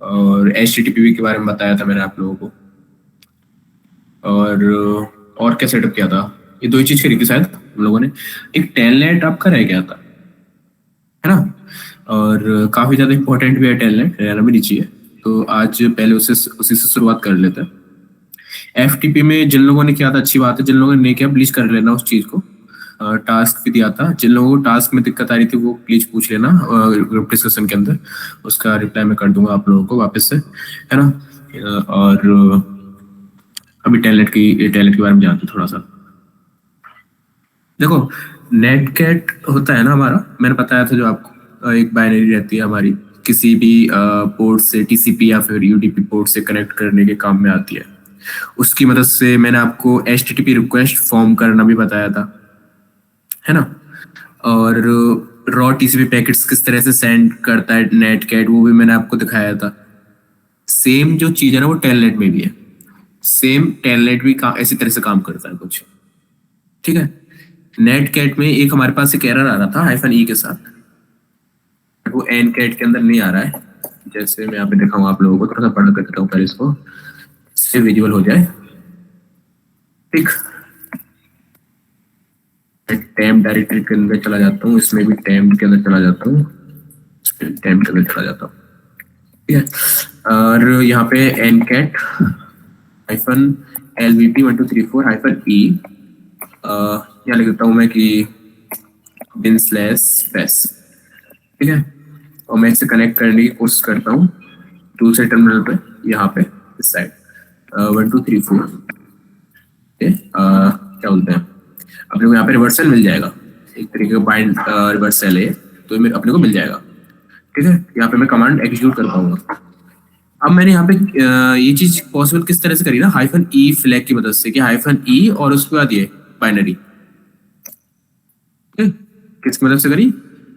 और HTTP के बारे में बताया था मैंने आप लोगों को। और क्या सेटअप किया था, ये दो ही चीज करी थी शायद हम लोगों ने। एक टेलनेट आपका रह गया था, है ना। और काफी ज्यादा इंपॉर्टेंट भी है, टेलनेट रहना भी नहीं चाहिए। तो आज पहले उसी से शुरुआत कर लेते हैं। FTP में जिन लोगों ने किया था, अच्छी बात है। जिन लोगों ने नहीं किया प्लीज कर लेना उस चीज को। टास्क भी दिया था, जिन लोगों को टास्क में दिक्कत आ रही थी वो प्लीज पूछ लेना ग्रुप डिस्कशन के अंदर। उसका रिप्लाई मैं कर दूंगा आप लोगों को वापस से, है ना। और अभी टैलेंट के बारे में जानते हैं थोड़ा सा। देखो, नेट कैट होता है ना हमारा, मैंने बताया था जो आपको, एक बाइनरी रहती है हमारी, किसी भी पोर्ट से TCP या फिर UDP पोर्ट से कनेक्ट करने के काम में आती है। उसकी मदद से मैंने आपको HTTP रिक्वेस्ट फॉर्म करना भी बताया था, है ना। और रॉ TCP पैकेट्स किस तरह से सेंड करता है नेट कैट, वो भी मैंने आपको दिखाया था। सेम जो चीज है ना वो टेलनेट में भी है। सेम टेलनेट भी ऐसी तरह से काम करता है कुछ, ठीक है। नेट कैट में एक हमारे पास एक एरर आ रहा था -e के साथ, वो एन कैट के अंदर नहीं आ रहा है। जैसे मैं यहाँ पे दिखाऊँ आप लोगों को, थोड़ा सा बड़ा कर देता हूँ पहले इसको, इससे विजुअल हो जाए, ठीक। टेम्प डायरेक्टरी के अंदर चला जाता हूँ, इसमें भी टेम्प के अंदर चला जाता हूँ, टेम्प के अंदर चला जाता हूँ, ठीक है। और यहाँ पे एनकैट -LVP1234-E यहाँ लिख देता हूँ मैं कि bin/pass, ठीक है। और मैं इसे कनेक्ट करने की कोशिश करता हूँ दूसरे टर्मिनल पे, यहाँ पे इस साइड 1 2 3 4, क्या बोलते हैं अपने को यहाँ पे रिवर्सल मिल जाएगा, एक तरीके का बाइंड रिवर्सल है, तो ये अपने को मिल जाएगा, ठीक है। यहाँ पे मैं कमांड एग्जीक्यूट कर पाऊंगा। अब मैंने यहाँ पे ये चीज पॉसिबल किस तरह से करी ना, -e फ्लैग की मदद से, कि -e और उसके बाद ये बाइनरी, किसकी मदद से करी,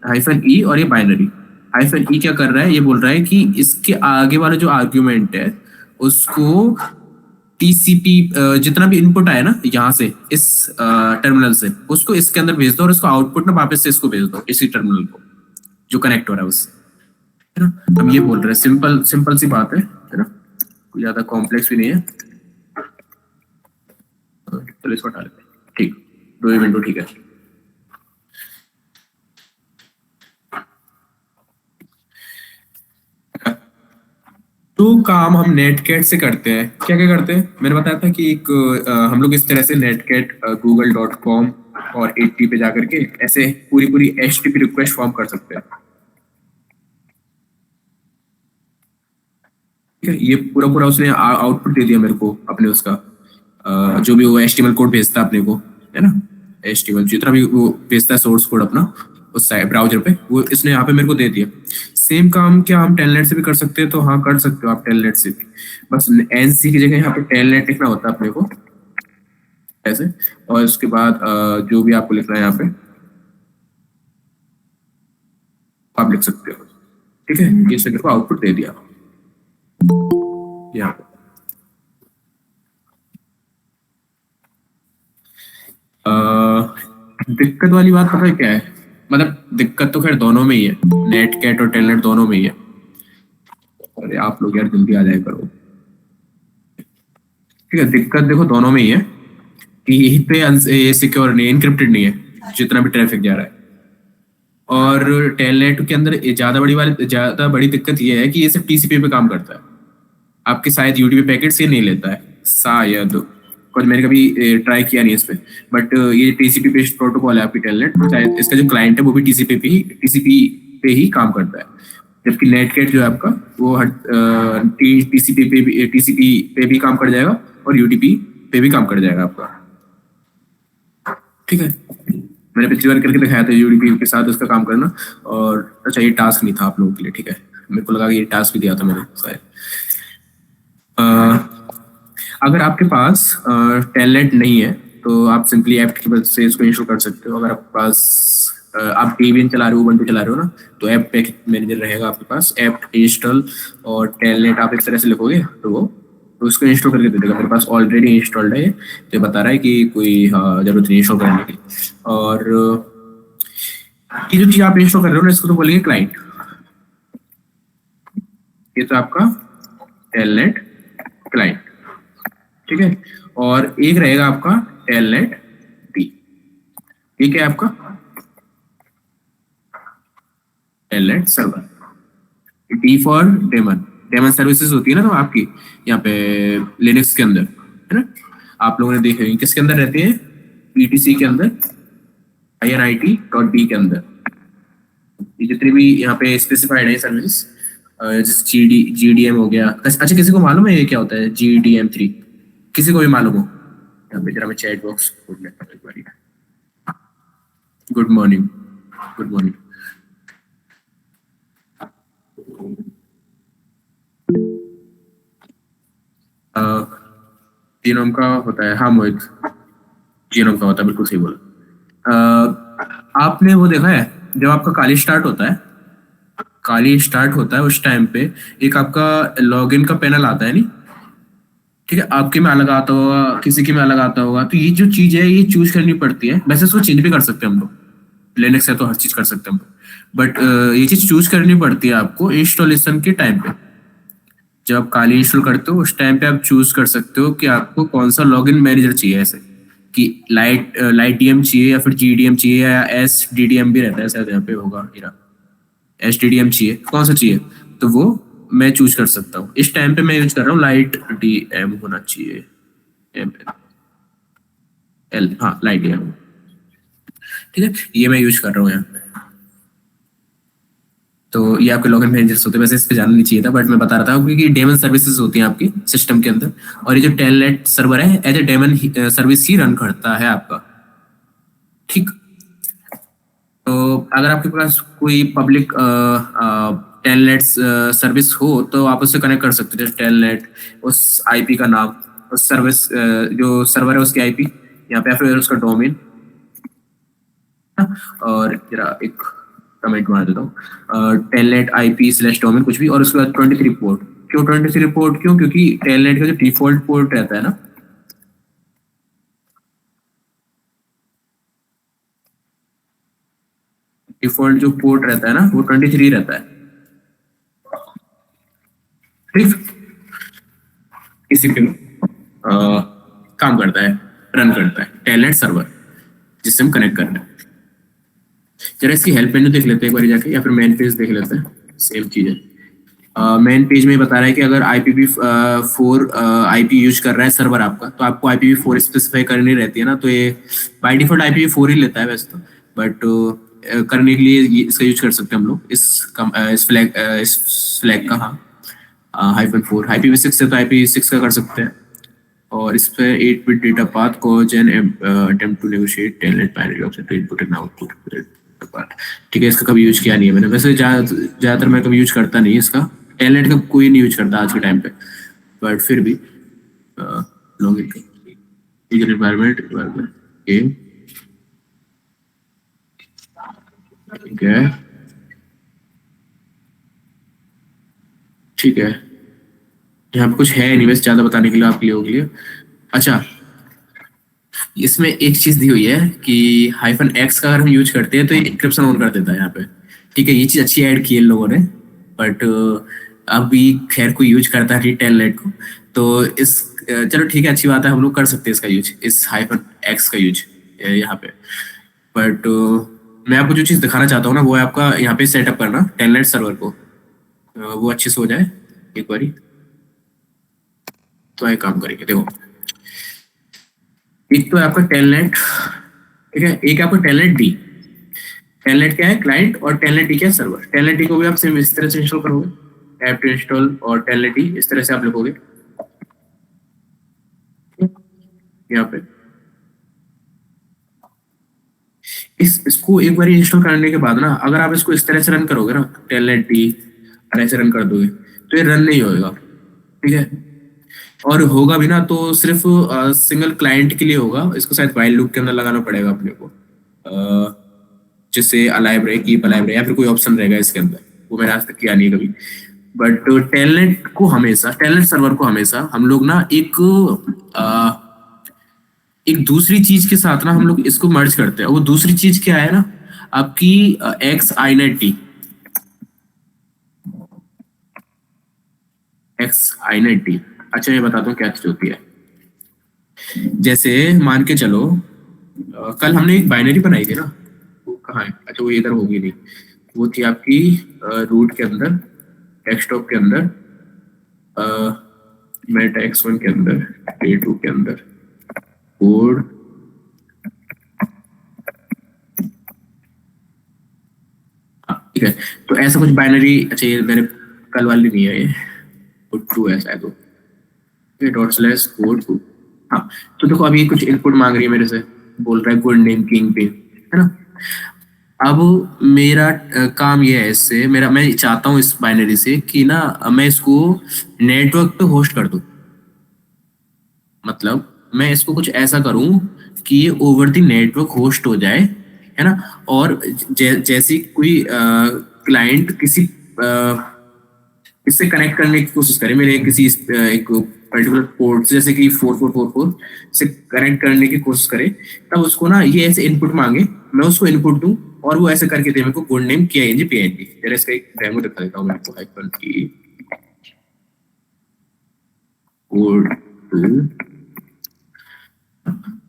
-e और ये बाइनरी। -e क्या कर रहा है, ये बोल रहा है कि इसके आगे वाला जो आर्ग्यूमेंट है उसको TCP जितना भी इनपुट आया ना यहाँ से, इस टर्मिनल से, उसको इसके अंदर भेज दो, और इसको आउटपुट ना वापस से इसको भेज दो, इसी टर्मिनल को जो कनेक्ट हो रहा है उससे, है ना। हम ये बोल रहे हैं, सिंपल सी बात है ना, कोई ज्यादा कॉम्प्लेक्स भी नहीं है। चलो इसको हटा लेते हैं, ठीक, दो ही विंडो, ठीक है। तो काम हम नेटकैट से करते हैं, क्या क्या करते हैं मैंने बताया था कि एक हम लोग इस तरह से नेटकैट google.com और 80 पे जाकर के ऐसे पूरी HTTP रिक्वेस्ट फॉर्म कर सकते हैं, ठीक है। ये पूरा उसने आउटपुट दे दिया मेरे को अपने उसका, जो भी वो HTML कोड भेजता है अपने को, है ना। HTML जितना भी वो भेजता है सोर्स कोड अपना उस साइड ब्राउजर पे, वो इसने यहाँ पे मेरे को दे दिया। सेम काम क्या हम टेलनेट से भी कर सकते हैं, तो हाँ कर सकते हो आप टेलनेट से भी, बस NC की जगह यहाँ पे टेलनेट लिखना होता है अपने को ऐसे, और उसके बाद जो भी आपको लिखना है यहाँ पे आप लिख सकते हो, ठीक है। इसने मेरे को आउटपुट दे दिया यहाँ पे। दिक्कत वाली बात पता है क्या है, मतलब दिक्कत तो खैर दोनों में ही है, नेटकैट और टेलनेट दोनों में ही है। अरे आप लोग यार जल्दी आ जाए करो, ठीक है। दिक्कत देखो दोनों में ही है कि यहीं पे सिक्योर नहीं है, इनक्रिप्टेड नहीं है जितना भी ट्रैफिक जा रहा है। और टेलनेट के अंदर ज्यादा बड़ी दिक्कत ये है कि ये सिर्फ TCP पे काम करता है, आपके शायद UDP पैकेट से नहीं लेता है शायद, कुछ मैंने कभी ट्राई किया नहीं इस पे, बट ये TCP बेस्ड प्रोटोकॉल है आपकी टेलनेट, शायद इसका जो क्लाइंट है वो भी TCP पे ही काम करता है, जबकि नेटकैट जो है आपका वो TCP पे भी काम कर जाएगा और UDP पे भी काम कर जाएगा आपका, ठीक है। मैंने पिछली बार करके दिखाया था UDP के साथ उसका काम करना, और अच्छा ये टास्क नहीं था आप लोगों के लिए, ठीक है। मेरे को लगा कि ये टास्क भी दिया था मैंने शायद। अगर आपके पास टेलनेट नहीं है तो आप सिंपली ऐप की मदद से इसको इंस्टॉल कर सकते हो। अगर आपके पास आप Debian चला रहे हो, Ubuntu चला रहे हो ना, तो ऐप पैकेज मैनेजर रहेगा आपके पास, ऐप इंस्टॉल और टेलनेट आप इस तरह से लिखोगे तो उसको इंस्टॉल करके दे देगा। मेरे पास ऑलरेडी इंस्टॉल्ड है, तो बता रहा है कि कोई जरूरत नहीं इंस्टॉल करने की। और ये जो चीज आप इंस्टॉल कर रहे हो ना, इसको तो बोलेंगे क्लाइंट, ये तो आपका टेलनेट क्लाइंट, ठीक है। और एक रहेगा आपका टेलनेट डी, ठीक है, आपका Telnet server. D for daemon, daemon services होती है ना, तो आपकी यहाँ पे लिनक्स के अंदर है ना, आप लोगों ने देखे होंगे किसके अंदर रहती है, ईटीसी के अंदर, init.d के अंदर। ये जितनी भी यहाँ पे स्पेसिफाइड है सर्विस, जैसे जीडीएम हो गया। अच्छा, किसी को मालूम है ये क्या होता है GDM3? किसी को भी मालूम हो? यहाँ पे जरा मैं चैट बॉक्स खोल लेता हूँ एक बारी। Good morning, good morning. Genome का होता है, हाँ मोहित, जीनोम का होता है, बिल्कुल सही बोला। आपने वो देखा है जब आपका काली स्टार्ट होता है, काली स्टार्ट होता है उस टाइम पे एक आपका लॉगिन का पैनल आता है नहीं, ठीक है, आपके में अलग आता होगा, किसी के में अलग आता होगा। तो ये जो चीज है ये चूज करनी पड़ती है। वैसे इसको चेंज भी कर सकते हैं हम लोग, लिनक्स है तो हर चीज कर सकते हैं हम लोग, बट ये चीज चूज करनी पड़ती है आपको इंस्टॉलेशन के टाइम पे। जब आप काली इंस्टॉल करते हो उस टाइम पे आप चूज कर सकते हो कि आपको कौन सा लॉगिन मैनेजर चाहिए, ऐसे कि लाइट डीएम चाहिए या फिर जीडीएम चाहिए या SDDM भी रहता है शायद, यहाँ पे होगा मेरा SDDM चाहिए, कौन सा चाहिए, तो वो मैं चूज कर सकता हूँ। इस टाइम पे मैं यूज कर रहा हूँ लाइट डीएम होना चाहिए, ML, हाँ लाइट डीएम, ठीक है, ये मैं यूज कर रहा हूँ यहाँ पे। तो ये आपके लॉगिन मैनेजर्स होते हैं, वैसे इस पे जाना नहीं चाहिए था, बट मैं बता रहा था क्योंकि डेमन सर्विसेज होती हैं आपकी सिस्टम के अंदर, और ये जो टेलनेट सर्वर है एज ए डेमन सर्विस ही रन करता है आपका, ठीक। तो अगर आपके पास कोई पब्लिक टेलनेट सर्विस हो तो आप उससे कनेक्ट कर सकते हो, जैसे टेलनेट, उस आईपी का नाम, उस सर्विस जो सर्वर है उसकी आईपी यहाँ पे, फिर उसका डोमेन। और जरा एक कमेंट मार देता हूँ, टेलनेट IP/डोमेन कुछ भी, और उसके बाद 23 पोर्ट। क्यों 23 पोर्ट? क्यों? क्योंकि टेलनेट का जो डिफॉल्ट पोर्ट रहता है ना, डिफॉल्ट जो पोर्ट रहता है ना वो 23 रहता है, ठीक। इसी पे काम करता है, रन करता है टेलनेट सर्वर जिससे हम कनेक्ट कर रहे हैं। जरा इसकी हेल्प मेन्यू देख लेते हैं एक बार जाके, या फिर मेन पेज देख लेते हैं, सेम चीज है। मेन पेज में बता रहा है कि अगर IPv4 IP यूज कर रहा है सर्वर आपका, तो आपको IPv4 स्पेसिफाई करनी रहती है ना, तो ये बाय डिफॉल्ट IPv4 ही लेता है वैसे तो, बट करने के लिए इसका यूज कर सकते हैं हम लोग, इस फ्लैग का, हाँ -4। IPv6 से तो IPv6 का कर सकते हैं। और इस पे 8-bit data path cause and attempt to negotiate Telnet binary option to input and output part, ठीक है। इसका कभी यूज किया नहीं है मैंने, वैसे ज्यादातर मैं कभी यूज करता नहीं इसका, टेलनेट का कोई नहीं यूज करता आज के टाइम पे, बट फिर भी लॉगिन एनवायरनमेंट गेम, ठीक है, ठीक है। यहाँ पे कुछ है नहीं वैसे ज्यादा बताने के लिए आपके लिए। अच्छा, इसमें एक चीज दी हुई है कि -X का अगर हम यूज करते हैं तो ये इंक्रिप्शन ऑन कर देता है यहाँ पे, ठीक है। ये चीज अच्छी ऐड की है इन लोगों ने, बट अभी खैर कोई यूज करता है टेलनेट को, तो इस चलो ठीक है, अच्छी बात है, हम लोग कर सकते हैं इसका यूज, इस -X का यूज यहाँ पे। बट मैं आपको जो चीज दिखाना चाहता हूँ ना, वो है आपका यहाँ पे सेटअप करना टेलनेट सर्वर को, वो अच्छे से हो जाए एक बारी तो एक काम करेंगे। देखो, एक तो है आपका टेलनेट, ठीक है, एक है आपका टेलनेट डी। टेलनेट क्या है? क्लाइंट, और टेलनेट डी क्या है? सर्वर। टेलनेट डी को भी आप सेम इस तरह से इंस्टॉल करोगे, ऐप टू इंस्टॉल और टेलनेट डी इस तरह से आप लिखोगे यहाँ पे। इसको एक बार इंस्टॉल करने के बाद ना, अगर आप इसको इस तरह से रन करोगे ना, टेलनेट डी और ऐसे रन कर दोगे, तो ये रन नहीं होएगा, ठीक है। और होगा भी ना तो सिर्फ सिंगल क्लाइंट के लिए होगा, इसको शायद व्हाइल लूप के अंदर लगाना पड़ेगा अपने को, जिससे अलाइव रहे, कीप अलाइव रहे, या फिर कोई ऑप्शन रहेगा इसके अंदर, वो मैंने आज तक किया नहीं कभी। बट टेलनेट को हमेशा, टेलनेट सर्वर को हमेशा हम लोग ना एक दूसरी चीज के साथ ना हम लोग इसको मर्ज करते हैं। वो दूसरी चीज क्या है ना, आपकी XINET, एक्स आई नेट डी। अच्छा मैं बताता हूँ क्या चीज होती है। जैसे मान के चलो कल हमने एक बाइनरी बनाई थी ना, वो कहाँ है? अच्छा वो इधर होगी नहीं, वो थी आपकी रूट के अंदर, डेस्कटॉप के अंदर, मेटा x1 के अंदर, a2 के अंदर, कोड, ठीक है। तो ऐसा कुछ बाइनरी, अच्छा ये मेरे कल वाली नहीं है, ये ट्रू है शायद वो, डॉट स्लैश कोड टू। हाँ तो देखो अभी कुछ इनपुट मांग रही है मेरे से, बोल रहा है गुड नेम किंग पे, है ना। अब मेरा काम ये है, इससे मेरा मैं चाहता हूँ इस बाइनरी से कि ना मैं इसको नेटवर्क पे होस्ट कर दूं। मतलब मैं इसको कुछ ऐसा करूं कि ये ओवर द नेटवर्क होस्ट हो जाए, है ना। और जैसी कोई क्लाइंट किसी इससे कनेक्ट करने की कोशिश करे मेरे किसी एक पर्टिकुलर पोर्ट से, जैसे कि 4444 से कनेक्ट करने की कोशिश करे, तब उसको ना ये ऐसे इनपुट मांगे, मैं उसको इनपुट दूं और वो ऐसे करके दे मेरे को गुड नेम KING PNG। जरा इसका एक डेमो दिखा देता हूँ मैं आपको। हाइफन की कोड टू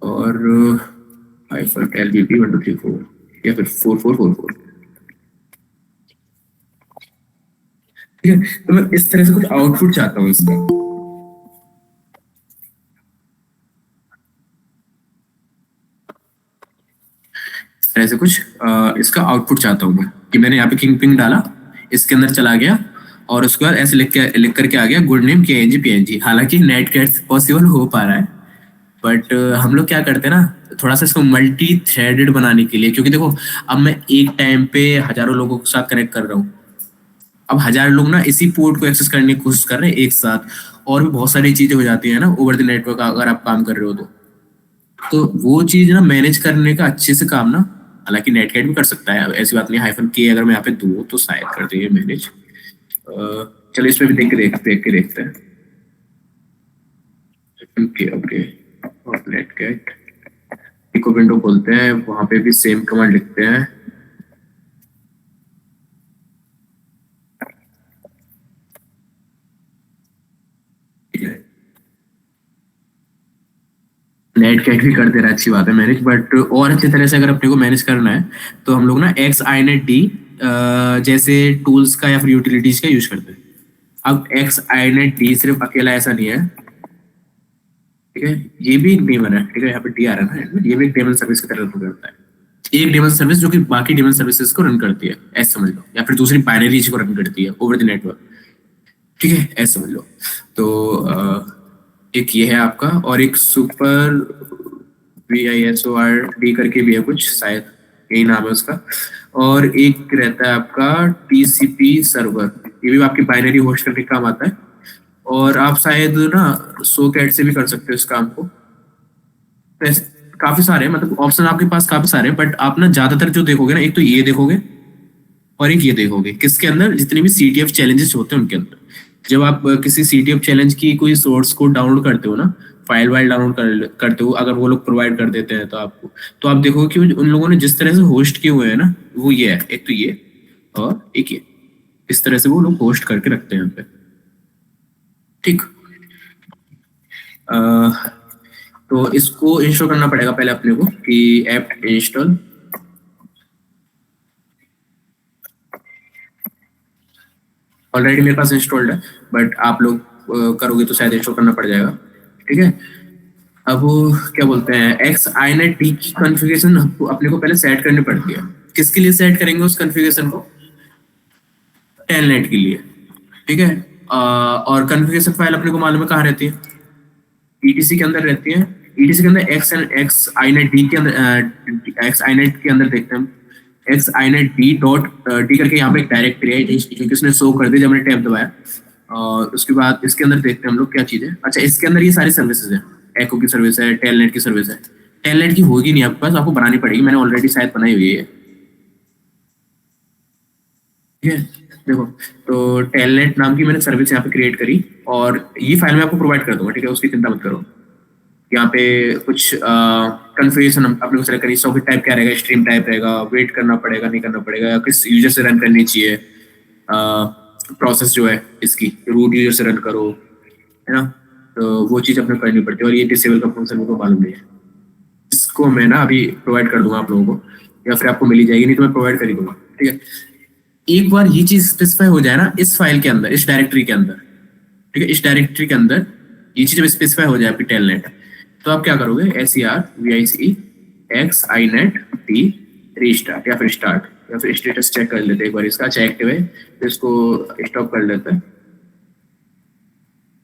और हाइफन LBP 1234 या फिर 4444, ठीक है। तो मैं इस तरह से कुछ आउटपुट चाहता हूँ इसका। ऐसे कुछ इसका आउटपुट चाहता हूँ मैं कि मैंने यहाँ पे किंग पिंग डाला, इसके अंदर चला गया और उसके बाद ऐसे लिख करके आ गया गुड नेम KING PNG। हालांकि नेट कैट पॉसिबल हो पा रहा है, बट हम लोग क्या करते हैं ना, थोड़ा सा इसको मल्टी थ्रेडेड बनाने के लिए, क्योंकि देखो अब मैं एक टाइम पे हजारों लोगों के साथ कनेक्ट कर रहा हूँ। अब हजार लोग ना इसी पोर्ट को एक्सेस करने की कोशिश कर रहे हैं एक साथ, और भी बहुत सारी चीजें हो जाती है ना ओवर द नेटवर्क अगर आप काम कर रहे हो तो वो चीज ना मैनेज करने का अच्छे से काम ना, हालांकि नेटकैट भी कर सकता है, ऐसी बात नहीं। हाइफन के अगर मैं यहाँ पे दूँ तो शायद कर दे मैनेज। चलो इस पे भी देख के देखते हैं। ओके ओके, और नेटकैट एक विंडो खोलते हैं, वहां पे भी सेम कमांड लिखते हैं। नेट कैट भी कर दे रहा है, अच्छी बात है मैनेज। बट और अच्छी तरह से अगर अपने को मैनेज करना है तो हम लोग ना एक्स आई नेट डी जैसे टूल्स का या फिर यूटिलिटीज का यूज करते हैं। अब एक्स आई नेट डी सिर्फ अकेला ऐसा नहीं है, ठीक है, ये भी एक डेमन है, ठीक है, यहाँ पे डी आ रहा है ना, ये भी एक डेमन सर्विस की तरह रन करता है। एक डेमन सर्विस जो कि बाकी डेमन सर्विसेज को रन करती है, ऐसे समझ लो, या फिर दूसरी बाइनरीज को रन करती है ओवर द नेटवर्क, ठीक है, ऐसे समझ लो। तो एक ये है आपका, और एक सुपर VISORD करके भी है कुछ, शायद यही नाम है उसका। और एक रहता है आपका TCP सर्वर, ये भी आपकी बाइनरी होस्ट करने का काम आता है। और आप शायद ना सोकेट से भी कर सकते हो इस काम को। तो ऐसे काफी सारे मतलब ऑप्शन आपके पास काफी सारे हैं, बट आप ना ज्यादातर जो देखोगे ना, एक तो ये देखोगे और एक ये देखोगे किसके अंदर, जितने भी CTF चैलेंजेस होते हैं उनके अंदर। जब आप किसी CTF चैलेंज की कोई सोर्स को डाउनलोड करते हो ना, फाइल वाइल डाउनलोड करते हो, अगर वो लोग प्रोवाइड कर देते हैं तो आपको, तो आप देखोगे कि उन लोगों ने जिस तरह से होस्ट किए हुए हैं ना, वो ये है, एक तो ये और एक ये, इस तरह से वो लोग होस्ट करके रखते हैं यहाँ पे, ठीक। तो इसको इंस्टॉल करना पड़ेगा पहले अपने को, कि ऐप इंस्टॉल। ऑलरेडी मेरे पास इंस्टॉल्ड है, बट आप लोग करोगे तो शायद इंस्टॉल करना पड़ जाएगा, ठीक है। अब वो क्या बोलते हैं, एक्स आई नेट डी की कॉन्फ़िगरेशन अपने को पहले सेट करनी पड़ती है। किसके लिए सेट करेंगे उस कॉन्फ़िगरेशन को? टेलनेट के लिए, ठीक है। और कॉन्फ़िगरेशन फाइल अपने को मालूम है कहाँ रहती है, ETC के अंदर रहती है। ETC के अंदर एक्स आई नेट डी के अंदर, एक्स आई नेट के अंदर देखते हैं हम, एक्स आई नेट डी डॉट डी करके यहाँ पे एक डायरेक्टरी है, क्योंकि उसने शो कर दी जब मैंने टैब दबाया। और उसके बाद इसके अंदर देखते हैं हम लोग क्या चीज़ है। अच्छा इसके अंदर ये सारी सर्विसेज है, एको की सर्विस है, टेलनेट की सर्विस है। टेलनेट की होगी नहीं आपके पास, आपको बनानी पड़ेगी, मैंने ऑलरेडी शायद बनाई हुई है, ठीक है। देखो तो टेलनेट नाम की मैंने सर्विस यहाँ पे क्रिएट करी, और ये फाइल मैं आपको प्रोवाइड कर दूंगा, ठीक है, उसकी चिंता मत करो। यहाँ पे कुछ कन्फिग्रेशन अपने को सेलेक्ट करनी, सॉकेट टाइप क्या रहेगा, स्ट्रीम टाइप रहेगा, वेट करना पड़ेगा नहीं करना पड़ेगा, किस यूजर से रन करनी चाहिए, प्रोसेस जो है इसकी रूट यूजर से रन करो, है ना, तो वो चीज़ अपने करनी पड़ती है, और ये डिसेबल का फंक्शन मुझको मालूम नहीं है। इसको मैं ना अभी प्रोवाइड कर दूंगा आप लोगों को, या फिर आपको मिली जाएगी, नहीं तो मैं प्रोवाइड कर ही दूंगा, ठीक है। एक बार ये चीज स्पेसिफाई हो जाए ना इस फाइल के अंदर, इस डायरेक्टरी के अंदर, ठीक है, इस डायरेक्टरी के अंदर ये चीज जब स्पेसिफाई हो जाए आपकी टेलनेट, तो आप क्या करोगे, SER VICE XINET T restart, या फिर स्टार्ट, या फिर स्टेटस चेक कर लेते हैं एक बार इसका, अच्छा एक्टिव है तो इसको स्टॉप कर लेते हैं।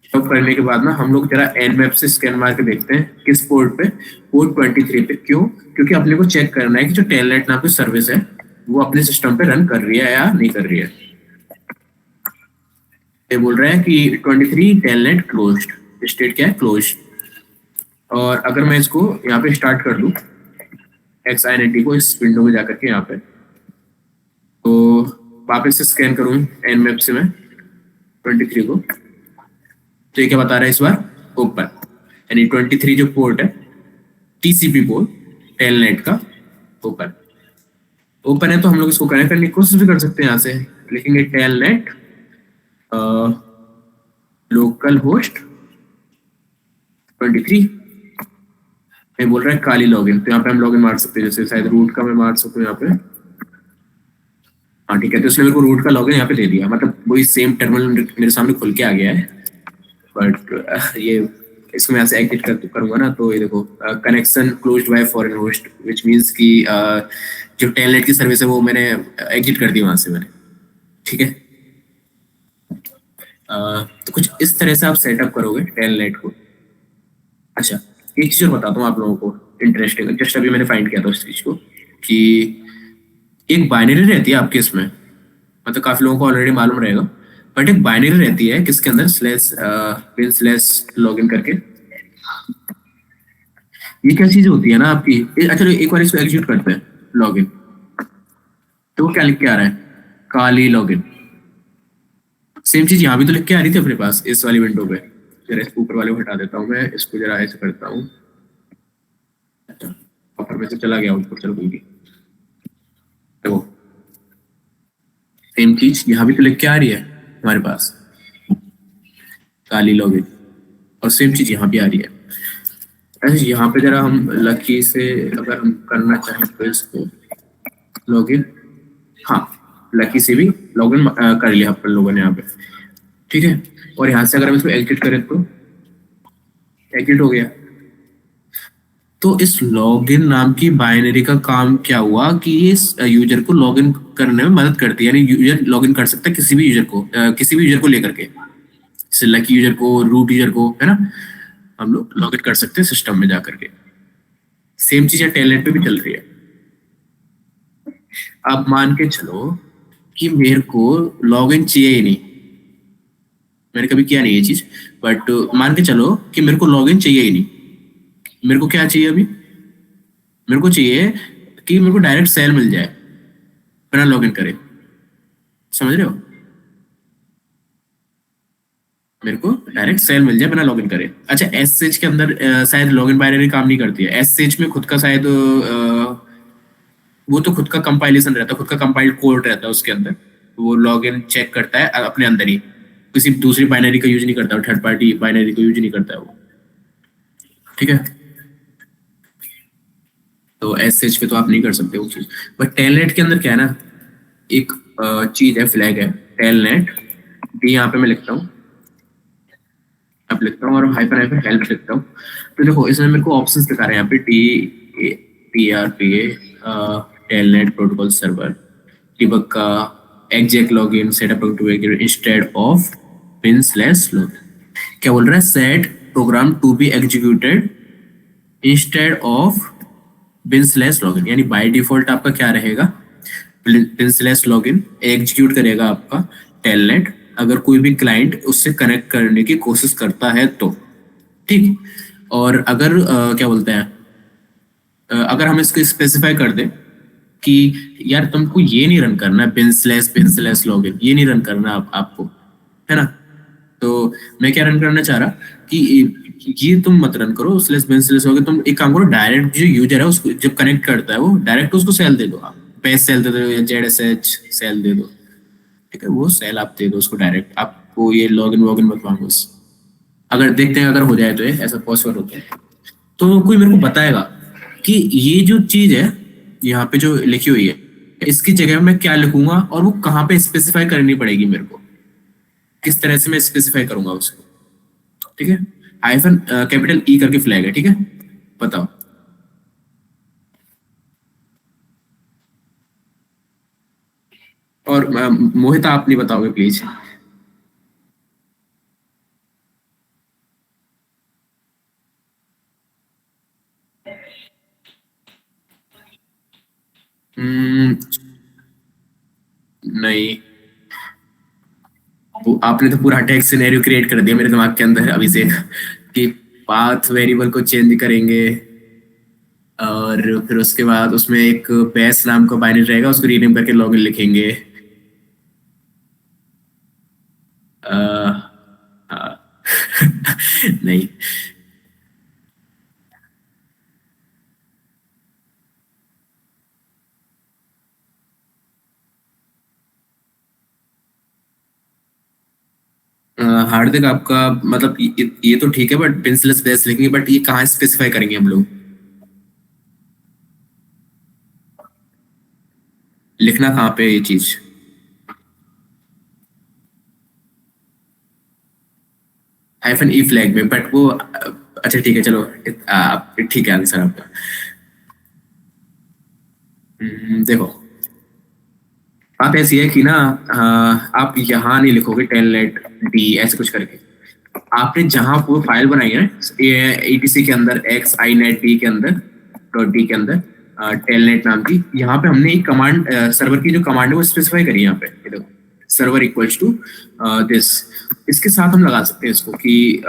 स्टॉप करने के बाद ना हम लोग जरा nmap से स्कैन मार के देखते हैं किस पोर्ट पे, पोर्ट 23 पे। क्यों? क्योंकि अपने को चेक करना है कि जो टेलनेट नाम की सर्विस है वो अपने सिस्टम पे रन कर रही है या नहीं कर रही है। ये बोल रहा है कि 23 टेलनेट क्लोज्ड, स्टेट क्या है, क्लोज्ड। और अगर मैं इसको यहाँ पे स्टार्ट कर दूं XINET को इस विंडो में जाकर के यहाँ पे, तो वापस से स्कैन करूँ nmap से मैं 23 को, तो ये क्या बता रहा है इस बार, ओपन, यानी 23 जो पोर्ट है TCP पोर्ट टेलनेट का ओपन, ओपन है। तो हम लोग इसको कनेक्ट करने की कोशिश भी कर सकते हैं, यहाँ से लिखेंगे टेलनेट लोकल होस्ट 23, ये बोल रहा है काली लॉगिन, तो यहाँ पे हम लॉगिन मार सकते हैं, जैसे शायद रूट का मैं मार सकता हूँ यहाँ पे, हाँ ठीक है, तो उसने मेरे को रूट का लॉगिन यहाँ पे दे दिया, मतलब वही सेम टर्मिनल मेरे सामने खुल के आ गया है। बट ये इसको मैं ऐसे एग्जिट करूंगा ना, तो ये देखो connection closed bye foreign host, which means कि जो टेलनेट की सर्विस है वो मैंने एग्जिट कर दी वहां से मैंने, ठीक है। तो कुछ इस तरह से आप सेटअप करोगे टेलनेट को। अच्छा, एक चीज और बताता हूँ आप लोगों को इंटरेस्टिंग, जस्ट अभी मैंने फाइंड किया था उस चीज को, कि एक बाइनरी रहती है आपके इसमें, मतलब काफी लोगों को ऑलरेडी मालूम रहेगा, बट एक बाइनरी रहती है किसके अंदर, स्लैश लॉगिन करके। ये क्या चीज होती है ना आपकी, अच्छा एक बार इसको एग्जीक्यूट करते हैं लॉगिन, तो वो क्या लिख के आ रहा है, काली लॉगिन। सेम चीज यहाँ भी तो लिख के आ रही थी अपने पास इस वाली विंडो पे। जरा इसको ऊपर वाले को हटा देता हूँ मैं, इसको जरा ऐसे करता हूँ, अच्छा ऊपर में से चला गया ऊपर, चलो कोई तो सेम चीज यहाँ भी तो लिख के आ रही है हमारे पास, काली लॉगिन, और सेम चीज यहाँ भी आ रही है। ऐसे यहाँ पे जरा हम लकी से अगर हम करना चाहें तो इसको लॉगिन, हाँ लकी से भी लॉगिन कर लिया अपन लोगों ने यहाँ पे, ठीक है। और यहाँ से अगर हम इसको एग्जिट करें तो एग्जिट हो गया। तो इस लॉगिन नाम की बाइनरी का काम क्या हुआ कि इस यूजर को लॉगिन करने में मदद करती है, यानी यूजर लॉगिन कर सकता है किसी भी यूजर को, किसी भी यूजर को लेकर के, जैसे लकी यूजर को, रूट यूजर को, है ना, हम लोग लॉगिन कर सकते हैं सिस्टम में जाकर के। सेम चीज टेलनेट पे भी चल रही है। अब मान के चलो कि मेरे को लॉगिन चाहिए ही नहीं, मैंने कभी किया नहीं ये चीज, बट मान के चलो कि मेरे को लॉगिन चाहिए ही नहीं। मेरे को क्या चाहिए अभी, मेरे को चाहिए कि मेरे को डायरेक्ट सेल मिल जाए बिना लॉगिन करे, समझ रहे हो, मेरे को डायरेक्ट सेल मिल जाए बिना लॉगिन करे। अच्छा SSH के अंदर शायद लॉगिन बाइनरी काम नहीं करती है, SSH में खुद का शायद वो तो खुद का कंपाइलेशन रहता है, खुद का कंपाइल्ड कोड रहता है उसके अंदर, वो लॉगिन चेक करता है अपने अंदर ही, किसी दूसरी बाइनरी का यूज नहीं करता, थर्ड पार्टी बाइनरी का यूज नहीं करता है वो, ठीक है। तो SSH पे तो आप नहीं कर सकते वो चीज, बट टेलनेट के अंदर क्या है ना, एक चीज है, फ्लैग है टेलनेट डी, यहाँ पे मैं लिखता हूँ, आप लिखता हूँ और हाइपर हेल्प लिखता हूँ। तो देखो इसमें मेरे को ऑप्शंस दिखा रहे हैं यहाँ पे, TRPA telnet protocol server, debug का exec login setup to instead of bin/login। क्या बोल रहा है, set program to be executed instead of bin/login, यानी बाय डिफॉल्ट आपका क्या रहेगा, bin/login एग्जीक्यूट करेगा आपका टेलनेट अगर कोई भी क्लाइंट उससे कनेक्ट करने की कोशिश करता है तो, ठीक। और अगर क्या बोलते हैं, अगर हम इसको स्पेसिफाई कर दें कि यार तुमको ये नहीं रन करना है bin/bin/ लॉगिन, ये नहीं रन करना आपको, है ना, तो मैं क्या रन करना चाह रहा कि ये तुम मत रन करो bin/ लॉगिन, तुम एक काम करो, डायरेक्ट जो यूजर है उसको जब कनेक्ट करता है वो डायरेक्ट उसको सेल दे दो, आप बेस सेल दे दो या ZSH सेल दे दो, ठीक है, वो सेल आप दे दो उसको डायरेक्ट, आपको ये लॉगिन वॉगिन मत मांगो उस। अगर देखते हैं अगर हो जाए तो ये ऐसा पॉसिबल होता है तो कोई मेरे को बताएगा कि ये जो चीज है यहाँ पे जो लिखी हुई है इसकी जगह मैं क्या लिखूंगा और वो कहाँ पे स्पेसिफाई करनी पड़ेगी मेरे को, किस तरह से मैं स्पेसिफाई करूंगा उसको। ठीक है, हाइफन कैपिटल ई करके फ्लैग है, ठीक है, बताओ। और मोहित आप नहीं बताओगे प्लीज। नहीं, आपने तो पूरा टेक्स्ट सिनेरियो क्रिएट कर दिया मेरे दिमाग के अंदर अभिषेक, कि पाथ वेरिएबल को चेंज करेंगे और फिर उसके बाद उसमें एक बेस नाम का बाइनरी रहेगा उसको रीनेम करके लॉगिन लिखेंगे। हाँ। नहीं। हार्दिक आपका मतलब ये तो ठीक है बट पेंसिलस बेस लिखेंगे बट ये कहाँ स्पेसिफाई करेंगे हम लोग, लिखना कहाँ पे ये चीज। हाइफन ई फ्लैग में, बट वो अच्छा ठीक है चलो, ठीक है आंसर आपका। देखो, बात ऐसी है कि ना आप यहाँ नहीं लिखोगे टेलनेट डी ऐसे कुछ करके, आपने जहां वो फाइल बनाई है एटीसी के अंदर एक्स आई नेट डी के अंदर डॉट डी के अंदर टेलनेट नाम की, यहाँ पे हमने एक कमांड सर्वर की जो कमांड है वो स्पेसिफाई करी है यहाँ पे, ये देखो सर्वर इक्वल्स टू दिस। इसके साथ हम लगा सकते हैं इसको कि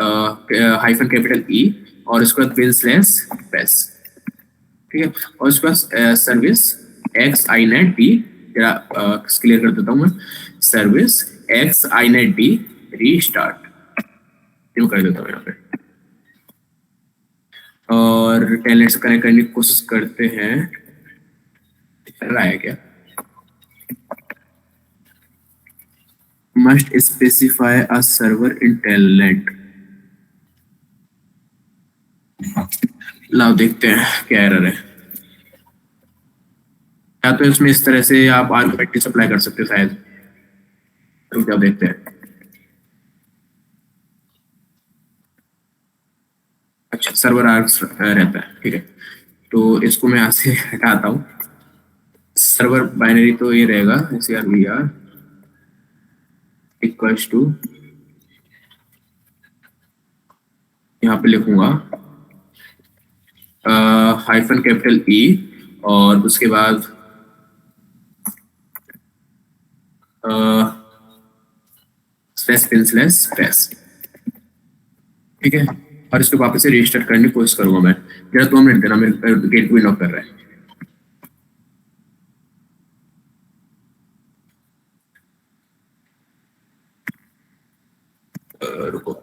हाइफन कैपिटल ई और उसके बाद बिल स्लैश बेस, ठीक है, और उसके बाद सर्विस एक्स आई नेट डी, क्लियर कर देता हूँ मैं, सर्विस एक्स आई नेट डी रीस्टार्ट, क्यों कर देता हूँ यहाँ पे, और टेलनेट से कनेक्ट करने की कोशिश करते हैं, दिख रहा है क्या। Must specify a server in telnet, लाओ देखते हैं क्या एरर है। या तो इसमें इस तरह से आप आर्गुमेंट सप्लाई कर सकते हो शायद, रुक जाओ देखते हैं। अच्छा सर्वर आर्ग्स रहता है, ठीक है, तो इसको मैं यहाँ से हटाता हूँ। सर्वर बाइनरी तो ये रहेगा C R V R equals to, यहाँ पे लिखूंगा हाइफन कैपिटल ई और उसके बाद स्पेस पिन स्लैश स्पेस, ठीक है, और इसको वापस से रजिस्टर करने की कोशिश करूंगा मैं। जरा 2 मिनट देना, मेरे गेट भी लॉक कर रहा है। रुको।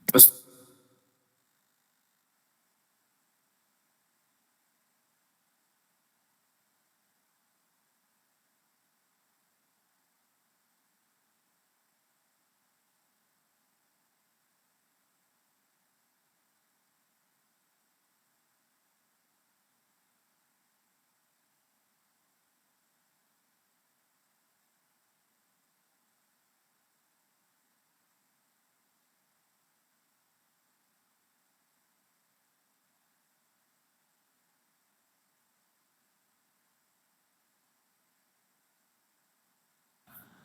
बस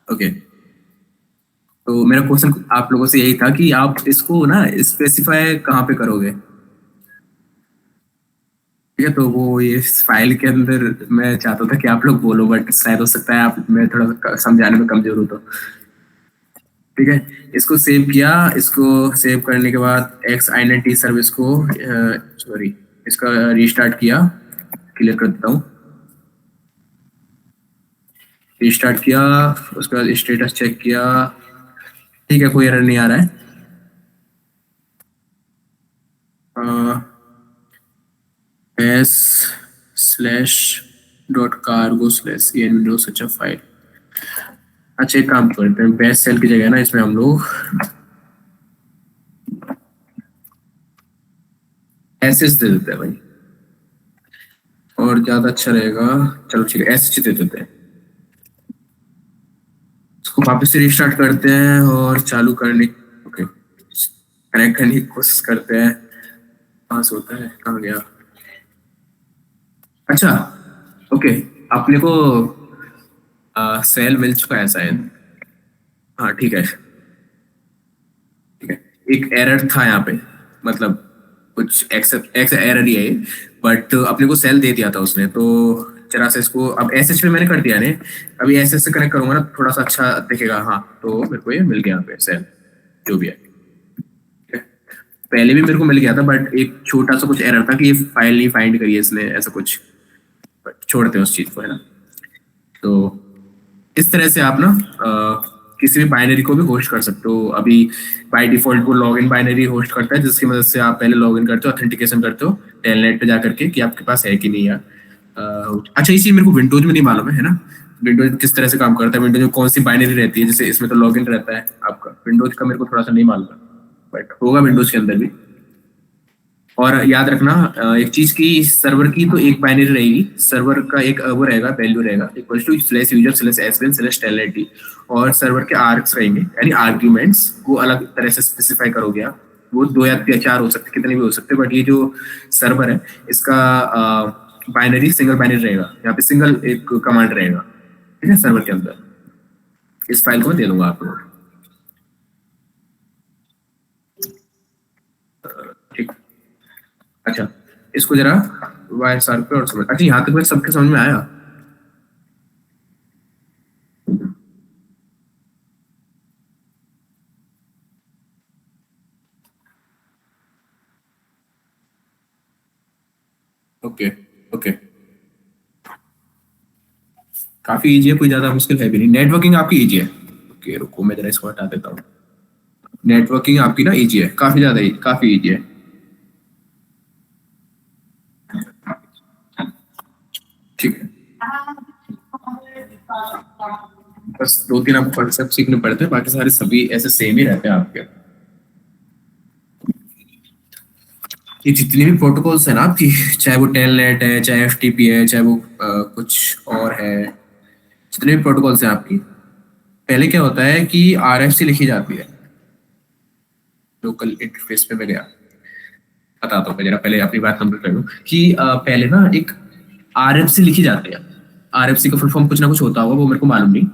ओके, तो मेरा क्वेश्चन आप लोगों से यही था कि आप इसको ना स्पेसिफाई कहाँ पे करोगे। ठीक है, तो वो ये फाइल के अंदर मैं चाहता था कि आप लोग बोलो बट शायद हो सकता है आप मैं थोड़ा सा समझाने में कमजोर हूँ तो। ठीक है, इसको सेव किया, इसको सेव करने के बाद एक्स आइडेंटिटी सर्विस को सॉरी इसका रीस्टार्ट किया, क्लियर कर देता हूँ, रीस्टार्ट किया, उसके बाद स्टेटस चेक किया, ठीक है कोई एरर नहीं आ रहा है। S slash dot cargo slash ये विंडोज अच्छा फाइल। अच्छा एक काम करते हैं, बेस्ट सेल की जगह ना इसमें हम लोग एसएस दे देते हैं भाई, और ज्यादा अच्छा रहेगा। चलो ठीक है एसएच दे देते हैं। इसको वापस से रिस्टार्ट करते हैं और चालू करने, ओके कनेक्ट करने की कोशिश करते हैं। पास होता है, कहाँ गया? अच्छा ओके, अपने को सेल मिल चुका है शायद। हाँ ठीक है ठीक है। एक एरर था यहाँ पे, मतलब कुछ एक्सेप्ट एरर ही है, बट अपने को सेल दे दिया था उसने, तो जरा से इसको अब एसएच पे मैंने कर दिया ने। अभी एसएच से कनेक्ट करूंगा ना थोड़ा सा अच्छा दिखेगा। हाँ तो मेरे को ये मिल गया यहाँ पे सेल जो भी है। ठीक है? पहले भी मेरे को मिल गया था, बट एक छोटा सा कुछ एरर था कि ये फाइल नहीं फाइंड करी है इसने, ऐसा कुछ। But छोड़ते हैं उस चीज को, है ना। तो इस तरह से आप ना किसी भी बाइनरी को भी होस्ट कर सकते हो। अभी बाय डिफॉल्ट वो लॉगिन बाइनरी होस्ट करता है, जिसकी मदद से आप पहले लॉगिन करते हो, ऑथेंटिकेशन करते हो टेलनेट पे जाकर के कि आपके पास है कि नहीं यार। अच्छा इसी मेरे को विंडोज में नहीं मालूम है ना, विंडोज किस तरह से काम करता है, विंडोज में कौन सी बाइनरी रहती है, जैसे इसमें तो लॉगिन रहता है आपका, विंडोज का मेरे को थोड़ा सा नहीं मालूम है, बट होगा विंडोज के अंदर भी। और याद रखना एक चीज की, सर्वर की तो एक बाइनरी रहेगी, सर्वर का एक वो रहेगा, वैल्यू रहेगा equal to slash user slash S one slash telnet, और सर्वर के आर्क्स रहेंगे यानी आर्ग्यूमेंट्स, वो अलग तरह से स्पेसिफाई करोगे आप। वो 2 या 4 हो सकते, कितने भी हो सकते, बट ये जो सर्वर है इसका बाइनरी सिंगल बाइनरी रहेगा, यहाँ पे सिंगल एक कमांड रहेगा, ठीक है सर्वर के अंदर। इस फाइल को मैं दे दूंगा आपको। ठीक, अच्छा इसको जरा वायर सार पे और समझ, अच्छा यहाँ तक मैं सबके समझ में आया। ओके ओके, काफी इजी है, कोई ज्यादा मुश्किल है भी नहीं। नेटवर्किंग आपकी इजी है। ओके रुको मैं जरा इसको हटा देता हूँ। नेटवर्किंग आपकी ना इजी है, काफी ज्यादा काफी इजी है। ठीक है, बस 2-3 आपको कॉन्सेप्ट सीखने पड़ते हैं, बाकी सारे सभी ऐसे सेम ही रहते हैं आपके। ये जितनी भी प्रोटोकॉल्स है ना आपकी, चाहे वो टेलनेट है, चाहे एफटीपी है, चाहे वो कुछ और है, जितने भी प्रोटोकॉल्स हैं आपकी, पहले क्या होता है कि आरएफसी लिखी जाती है। लोकल इंटरफेस पे मैं गया, बताता हूँ मैं जरा, पहले अपनी बात कंप्लीट कर लूँ कि पहले ना एक आरएफसी लिखी जाती है। आरएफसी का फुल फॉर्म कुछ ना कुछ होता होगा, वो मेरे को मालूम नहीं,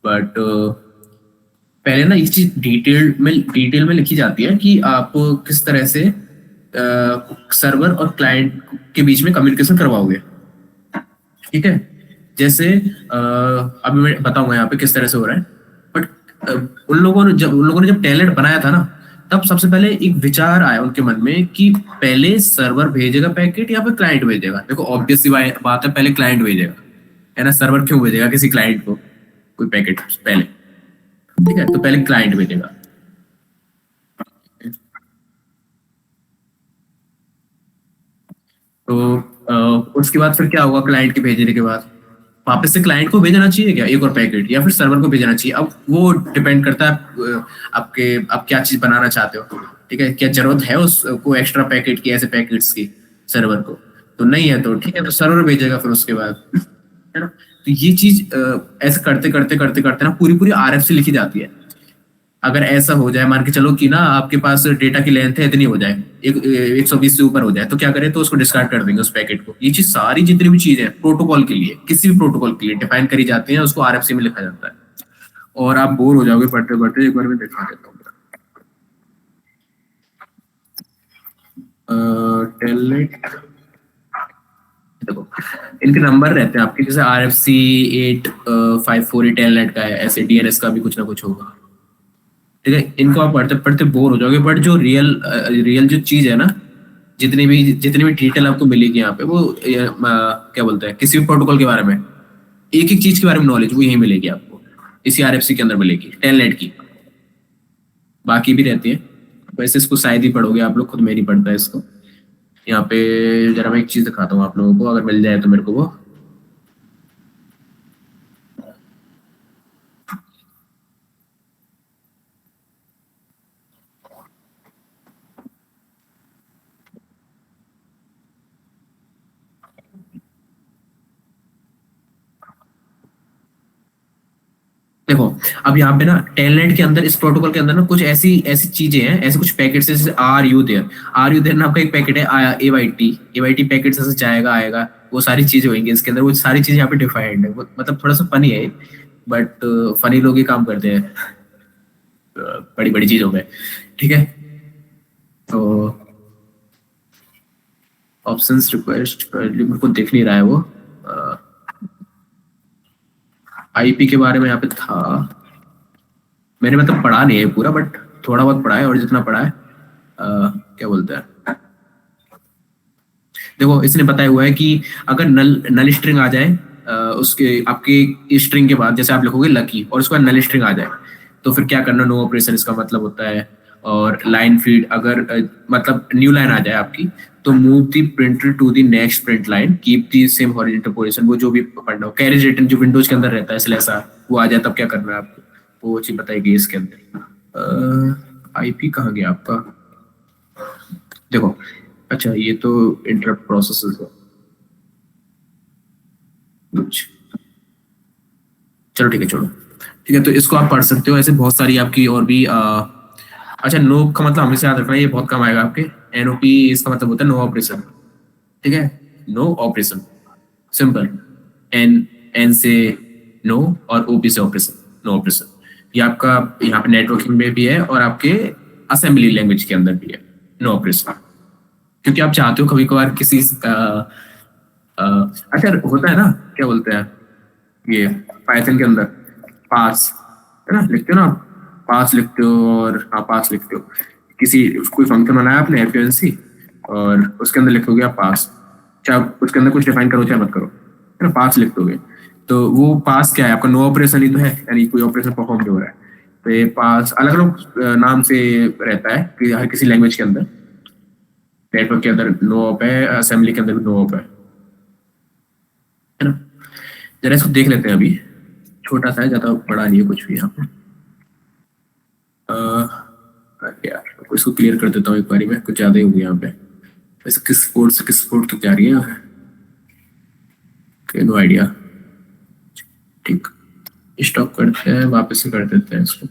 बट पहले ना इस चीज डिटेल में लिखी जाती है कि आप किस तरह से सर्वर और क्लाइंट के बीच में कम्युनिकेशन करवाओगे। ठीक है, जैसे अभी मैं बताऊंगा यहाँ पे किस तरह से हो रहा है, बट उन लोगों ने जब टैलेंट बनाया था ना, तब सबसे पहले एक विचार आया उनके मन में कि पहले सर्वर भेजेगा पैकेट या फिर क्लाइंट भेजेगा। देखो ऑब्वियस सी बात है, पहले क्लाइंट भेजेगा, है ना। सर्वर क्यों भेजेगा किसी क्लाइंट को कोई पैकेट पहले? ठीक है, तो पहले क्लाइंट भेजेगा। तो उसके बाद फिर क्या होगा, क्लाइंट के भेजने के बाद वापस से क्लाइंट को भेजना चाहिए क्या एक और पैकेट, या फिर सर्वर को भेजना चाहिए? अब वो डिपेंड करता है आपके आप क्या चीज बनाना चाहते हो। ठीक है, क्या जरूरत है उसको एक्स्ट्रा पैकेट की, ऐसे पैकेट्स की सर्वर को? तो नहीं है, तो ठीक है, तो सर्वर भेजेगा फिर उसके बाद, है ना। तो ये चीज ऐसे करते करते करते करते ना पूरी पूरी आरएफसी लिखी जाती है। अगर ऐसा हो जाए, मान के चलो कि ना आपके पास डेटा की लेंथ है इतनी हो जाए, 120 से ऊपर हो जाए, तो क्या करें, तो उसको डिस्कार्ड कर देंगे उस पैकेट को। ये चीज सारी जितनी भी चीजें प्रोटोकॉल के लिए, किसी भी प्रोटोकॉल के लिए डिफाइन करी जाती है, उसको आरएफसी में लिखा जाता है। और आप बोर हो जाओगे पढ़ते पढ़ते, एक बार मैं दिखा देता हूँ। टेलनेट, देखो इनके नंबर रहते हैं आपके, जैसे RFC 854 टेलनेट का है, ऐसे DNS का भी कुछ ना कुछ होगा। ठीक है, इनको आप पढ़ते पढ़ते बोर हो जाओगे, बट जो रियल जो चीज है ना, जितनी भी डिटेल आपको मिलेगी यहाँ पे, वो क्या बोलते हैं, किसी भी प्रोटोकॉल के बारे में, एक एक चीज के बारे में नॉलेज वो यही मिलेगी आपको, इसी RFC के अंदर मिलेगी टेलनेट की। बाकी भी रहती है, वैसे इसको शायद ही पढ़ोगे आप लोग, खुद में नहीं पढ़ता है इसको। यहाँ पे जरा मैं एक चीज दिखाता हूँ आप लोगों को, अगर मिल जाए तो मेरे को वो। देखो, अब यहाँ पे ना टेलनेट के अंदर, इस प्रोटोकॉल के अंदर ना कुछ ऐसी ऐसी चीजें हैं, ऐसे कुछ पैकेट्स जैसे आर यू देयर नाम का एक पैकेट है, ए वाई टी पैकेट से जाएगा आएगा, वो सारी चीजें होंगी इसके अंदर, वो सारी चीजें यहाँ पे डिफाइंड है। मतलब थोड़ा सा फनी है, बट फनी लोग ही काम करते हैं बड़ी बड़ी चीजों में। ठीक है, तो ऑप्शंस रिक्वेस्ट मेरे को दिख नहीं रहा है वो। आईपी के बारे में यहाँ पे था, मैंने मतलब पढ़ा नहीं है पूरा, बट थोड़ा बहुत पढ़ा है, और जितना पढ़ा है क्या बोलते हैं, देखो इसने बताया हुआ है कि अगर नल नल स्ट्रिंग आ जाए उसके आपके स्ट्रिंग के बाद, जैसे आप लिखोगे लकी और उसके बाद नल स्ट्रिंग आ जाए, तो फिर क्या करना, नो ऑपरेशन इसका मतलब होता है। और लाइन फीड, अगर मतलब न्यू लाइन आ जाए आपकी, तो move the printer to the next print line, keep the same horizontal position, वो जो भी पढ़ना हो, कैरेज रिटर्न जो विंडोज के अंदर रहता है स्लैश आर, वो आ जाए तब क्या करना है आपको, वो चीज बताएगी इसके अंदर। आईपी कहाँ गया आपका, देखो, अच्छा ये तो इंटरप्ट प्रोसेस है कुछ, चलो ठीक है, छोड़ो। ठीक है, तो इसको आप पढ़ सकते हो, ऐसे बहुत सारी आपकी और भी अच्छा, नो का मतलब हमेशा याद रखना है, ये बहुत कम आएगा आपके। एनओपी इसका मतलब होता है नो ऑपरेशन। ठीक है, no operation, simple. N N से नो और ओपी से ऑपरेशन, नो ऑपरेशन। ये आपका यहाँ पे नेटवर्किंग में भी है और आपके असेंबली लैंग्वेज के अंदर भी है, नो ऑपरेशन। क्योंकि आप चाहते हो कभी कभार किसी अच्छा होता है ना, क्या बोलते हैं ये पाइथन के अंदर, पास है ना, लिखते हो ना आप, पास लिखते हो, और हाँ पास लिखते हो, किसी कोई फंक्शन बनाया आपने एफएनसी, और उसके अंदर लिखोगे आप पास, चाहे आप उसके अंदर कुछ डिफाइन करो चाहे मत करो, है ना, पास लिख दोगे। तो वो पास क्या है आपका, नो ऑपरेशन ही तो है, यानी कोई ऑपरेशन परफॉर्म नहीं हो रहा है। तो ये पास अलग अलग नाम से रहता है कि हर किसी लैंग्वेज के अंदर, नेटवर्क के अंदर नो ऑप है, असेंबली के अंदर भी नो ऑप है ना। जरा इसको देख लेते हैं, अभी छोटा सा है, ज्यादा बड़ा नहीं है कुछ भी यहाँ पे। यार इसको क्लियर कर देता हूँ एक बारी में, कुछ ज्यादा ही हो गया यहाँ पे। वैसे किस पोर्ट से किस पोर्ट तक जा रही है, नो आइडिया। ठीक, स्टॉप करते हैं, वापस से कर देते हैं इसको।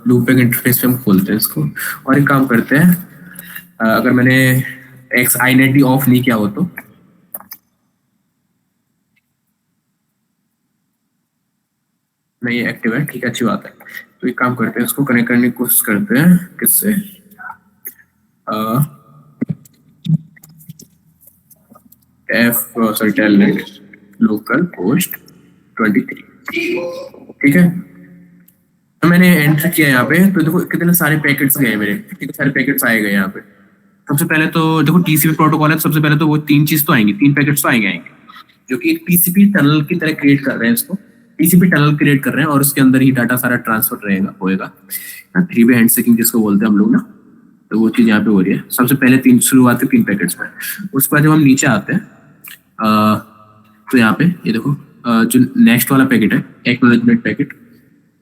लूपबैक इंटरफेस पे हम खोलते हैं इसको, और एक काम करते हैं, अगर मैंने एक्स आईनेटी ऑफ नहीं किया हो तो, नहीं एक्टिव है, ठीक है, अच्छी बात है। तो एक काम करते हैं, इसको कनेक्ट करने की कोशिश करते हैं, किससे, F sorry telnet local host 23। ठीक है, तो मैंने एंटर किया यहाँ पे, तो देखो कितने सारे पैकेट्स गए मेरे, कितने सारे पैकेट्स आए गए यहाँ पे। सबसे पहले तो देखो टीसीपी प्रोटोकॉल है, सबसे पहले तो वो तीन चीज तो आएंगी, तीन पैकेट्स तो आएंगे जो कि एक टीसीपी टनल की तरह क्रिएट कर रहे हैं इसको, टीसीपी टनल क्रिएट कर रहे हैं, और उसके अंदर ही डाटा सारा ट्रांसफर रहेगा होएगा, थ्री वे हैंडशेकिंग जिसको बोलते हैं हम लोग ना, तो वो चीज यहाँ पे हो रही है। सबसे पहले तीन शुरुआत तीन पैकेट्स में, उसके बाद जब हम नीचे आते हैं तो यहाँ पे ये देखो, जो नेक्स्ट वाला पैकेट है, एक्नॉलेजमेंट पैकेट,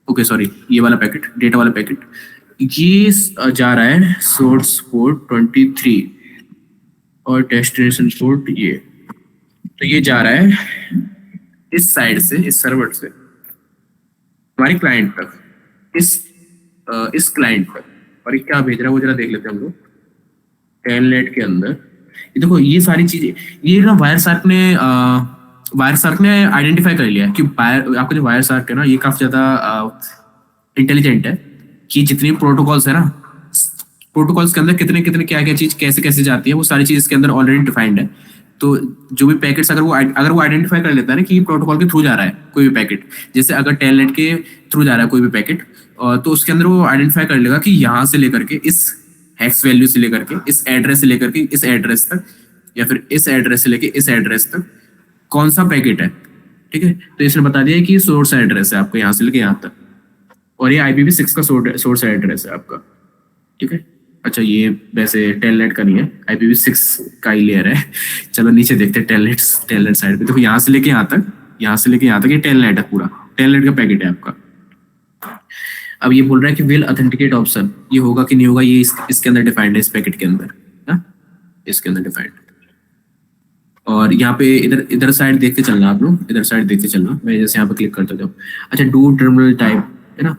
ओके सॉरी ये वाला पैकेट, डेटा वाला पैकेट, ये जा रहा है सोर्स पोर्ट 23 और डेस्टिनेशन पोर्ट ये, तो ये जा रहा है इस साइड से, इस सर्वर से हमारे क्लाइंट तक, इस क्लाइंट तक। और ये क्या भेज रहा है वो जरा देख लेते हैं हम लोग टेलनेट के अंदर। ये देखो ये सारी चीजें, ये ना वायर सार्क ने आइडेंटिफाई कर लिया है कि आपका जो वायर सार्क है ना, ये काफी ज्यादा इंटेलिजेंट है, कि जितनी प्रोटोकॉल्स है ना, प्रोटोकॉल्स के अंदर कितने कितने क्या क्या चीज कैसे कैसे जाती है, वो सारी चीज इसके अंदर ऑलरेडी डिफाइंड है। तो जो भी पैकेट्स अगर वो आइडेंटिफाई कर लेता है ना कि प्रोटोकॉल के थ्रू जा रहा है कोई भी पैकेट, जैसे अगर टेलनेट के थ्रू जा रहा है कोई भी पैकेट, तो उसके अंदर वो आइडेंटिफाई कर लेगा कि यहाँ से लेकर के इस हेक्स वैल्यू से लेकर के इस एड्रेस से लेकर के इस एड्रेस तक, या फिर इस एड्रेस से लेकर इस एड्रेस तक कौन सा पैकेट है। ठीक है, तो इसने बता दिया कि सोर्स एड्रेस है आपको यहाँ से लेके यहाँ तक। और ये IPv6 का सोर्स एड्रेस है आपका, ठीक है। अच्छा ये वैसे टेलनेट का नहीं है, IPv6 का ही लेयर है। चलो नीचे देखते हैं टेलनेट साइड पे। देखो यहाँ से लेके यहाँ तक, यहाँ से लेके यहाँ तक ये टेलनेट है, पूरा टेलनेट का पैकेट है आपका। अब ये बोल रहा है कि विल ऑथेंटिकेट ऑप्शन, ये होगा कि नहीं होगा, ये इसके अंदर डिफाइंड है, इस पैकेट के अंदर ना, इसके अंदर डिफाइंड। और यहाँ पे इधर इधर साइड देख के चलना आप लोग, इधर साइड देख के चलना। मैं जैसे यहाँ पे क्लिक करता जाऊँ, अच्छा डू टर्मिनल टाइप है ना,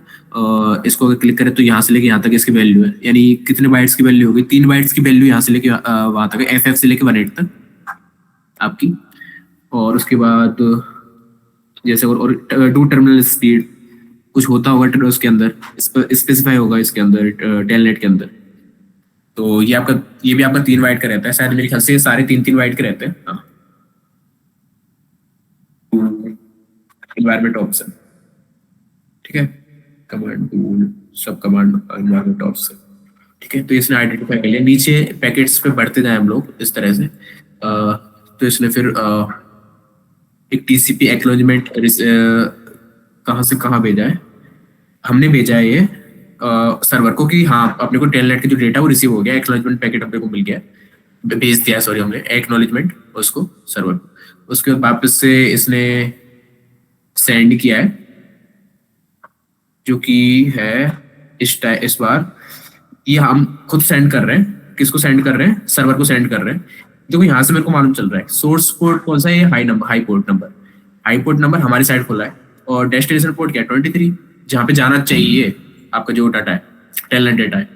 इसको अगर क्लिक करें तो यहाँ से लेके यहाँ तक इसकी वैल्यू है, यानी कितने बाइट्स की वैल्यू होगी, 3 बाइट्स की वैल्यू यहाँ से लेके वहां तक, FF से लेके 18 तक आपकी। और उसके बाद जैसे और डू टर्मिनल स्पीड कुछ होता होगा उसके अंदर, स्पेसिफाई होगा इसके अंदर टेलनेट के अंदर। तो ये आपका, ये भी आपका 3 बाइट का रहता है शायद, मेरे ख्याल से सारे 3-3 बाइट के रहते हैं। हाँ इन्वायरमेंट ऑप्शन, ठीक है, कमांड टूल सब कमांड इन्वायरमेंट ऑप्शन, ठीक है। तो इसने आइडेंटिफाई कर लिया। नीचे पैकेट्स पे बढ़ते जाए हम लोग इस तरह से, तो इसने फिर एक TCP एक्नॉलेजमेंट कहाँ से कहाँ भेजा है, हमने भेजा है ये सर्वर को कि हाँ अपने को टेलनेट का जो डेटा वो रिसीव हो गया, एक्नॉलेजमेंट पैकेट अपने को मिल गया, भेज दिया सॉरी हमने एक्नॉलेजमेंट उसको सर्वर को। उसके बाद वापस से इसने सेंड किया है, जो कि है इस बार ये हम खुद सेंड कर रहे हैं। किसको सेंड कर रहे हैं, सर्वर को सेंड कर रहे हैं। देखो यहाँ से मेरे को मालूम चल रहा है सोर्स पोर्ट कौन सा है, ये हाई पोर्ट नंबर हमारी साइड खुला है, और डेस्टिनेशन पोर्ट क्या है 23, जहाँ पे जाना चाहिए आपका जो डाटा है, टेलनेट डेटा है।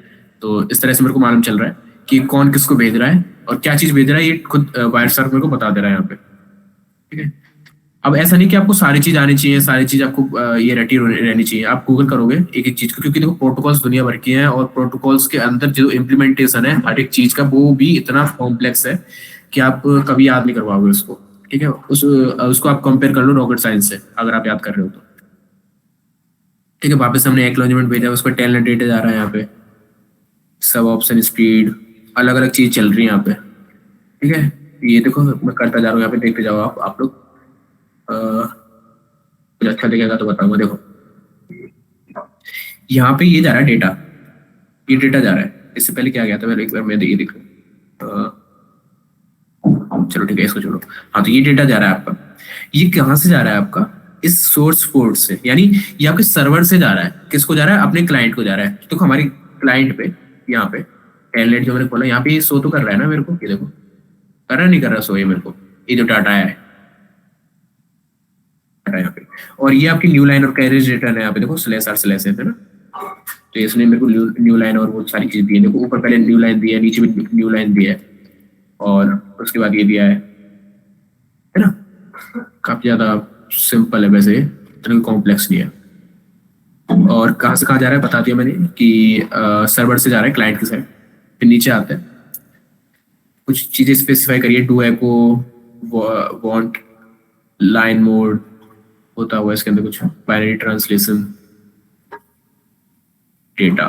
तो इस तरह से मेरे को मालूम चल रहा है कि कौन किसको भेज रहा है और क्या चीज भेज रहा है, ये खुद वायरस्टार मेरे को बता दे रहा है यहाँ पे, ठीक है। अब ऐसा नहीं कि आपको सारी चीज आनी चाहिए, सारी चीज आपको ये रटी रहनी चाहिए, आप गूगल करोगे एक एक चीज को, क्योंकि देखो प्रोटोकॉल्स दुनिया भर के हैं, और प्रोटोकॉल्स के अंदर जो इम्प्लीमेंटेशन है हर एक चीज का वो भी इतना कॉम्प्लेक्स है कि आप कभी याद नहीं करवाओगे उसको, ठीक है। उसको आप कंपेयर कर लो रॉकेट साइंस से, अगर आप याद कर रहे हो तो, ठीक है। वापस हमने एक्नॉलेजमेंट भेजा, उस पर टेलनेट डेटा जा रहा है यहाँ पे, सब ऑप्शन स्पीड अलग अलग चीज चल रही है यहाँ पे, ठीक है। ये देखो मैं करता जा रहा हूँ, यहाँ पे देखते जाओ आप लोग, कुछ अच्छा दिखेगा तो बताऊंगा। देखो यहाँ पे ये जा रहा है डेटा, ये डेटा जा रहा है। इससे पहले क्या गया था, पहले एक बार मैं ये देखो, चलो ठीक है इसको छोड़ो। हाँ तो ये डेटा जा रहा है आपका, ये कहाँ से जा रहा है आपका, इस सोर्स पोर्ट से, यानी ये आपके सर्वर से जा रहा है। किसको जा रहा है, अपने क्लाइंट को जा रहा है। तो हमारी क्लाइंट पे यहाँ पे टेलनेट जो मैंने खोला, यहाँ पे ये शो तो कर रहा है ना मेरे को, ये देखो कर रहा नहीं कर रहा शो, ये मेरे को ये जो डाटा है यहाँ पे। और ये आपकी न्यू लाइन और कैरेज रिटर्न है, यहाँ पे देखो /r/ है ना। तो इसने मेरे को न्यू लाइन और वो सारी चीज दी है। देखो ऊपर पहले न्यू लाइन दिया है, नीचे भी न्यू लाइन दिया है, और उसके बाद ये दिया है ना। काफी ज्यादा सिंपल है वैसे, इतना कॉम्प्लेक्स नहीं है। और कहाँ से कहाँ जा रहा है बता दिया मैंने कि सर्वर से जा रहा है क्लाइंट के साइड। फिर नीचे आता है, कुछ चीजें स्पेसिफाई करिए, do echo want line mode होता हुआ इसके अंदर, कुछ बाइनरी ट्रांसलेशन डेटा।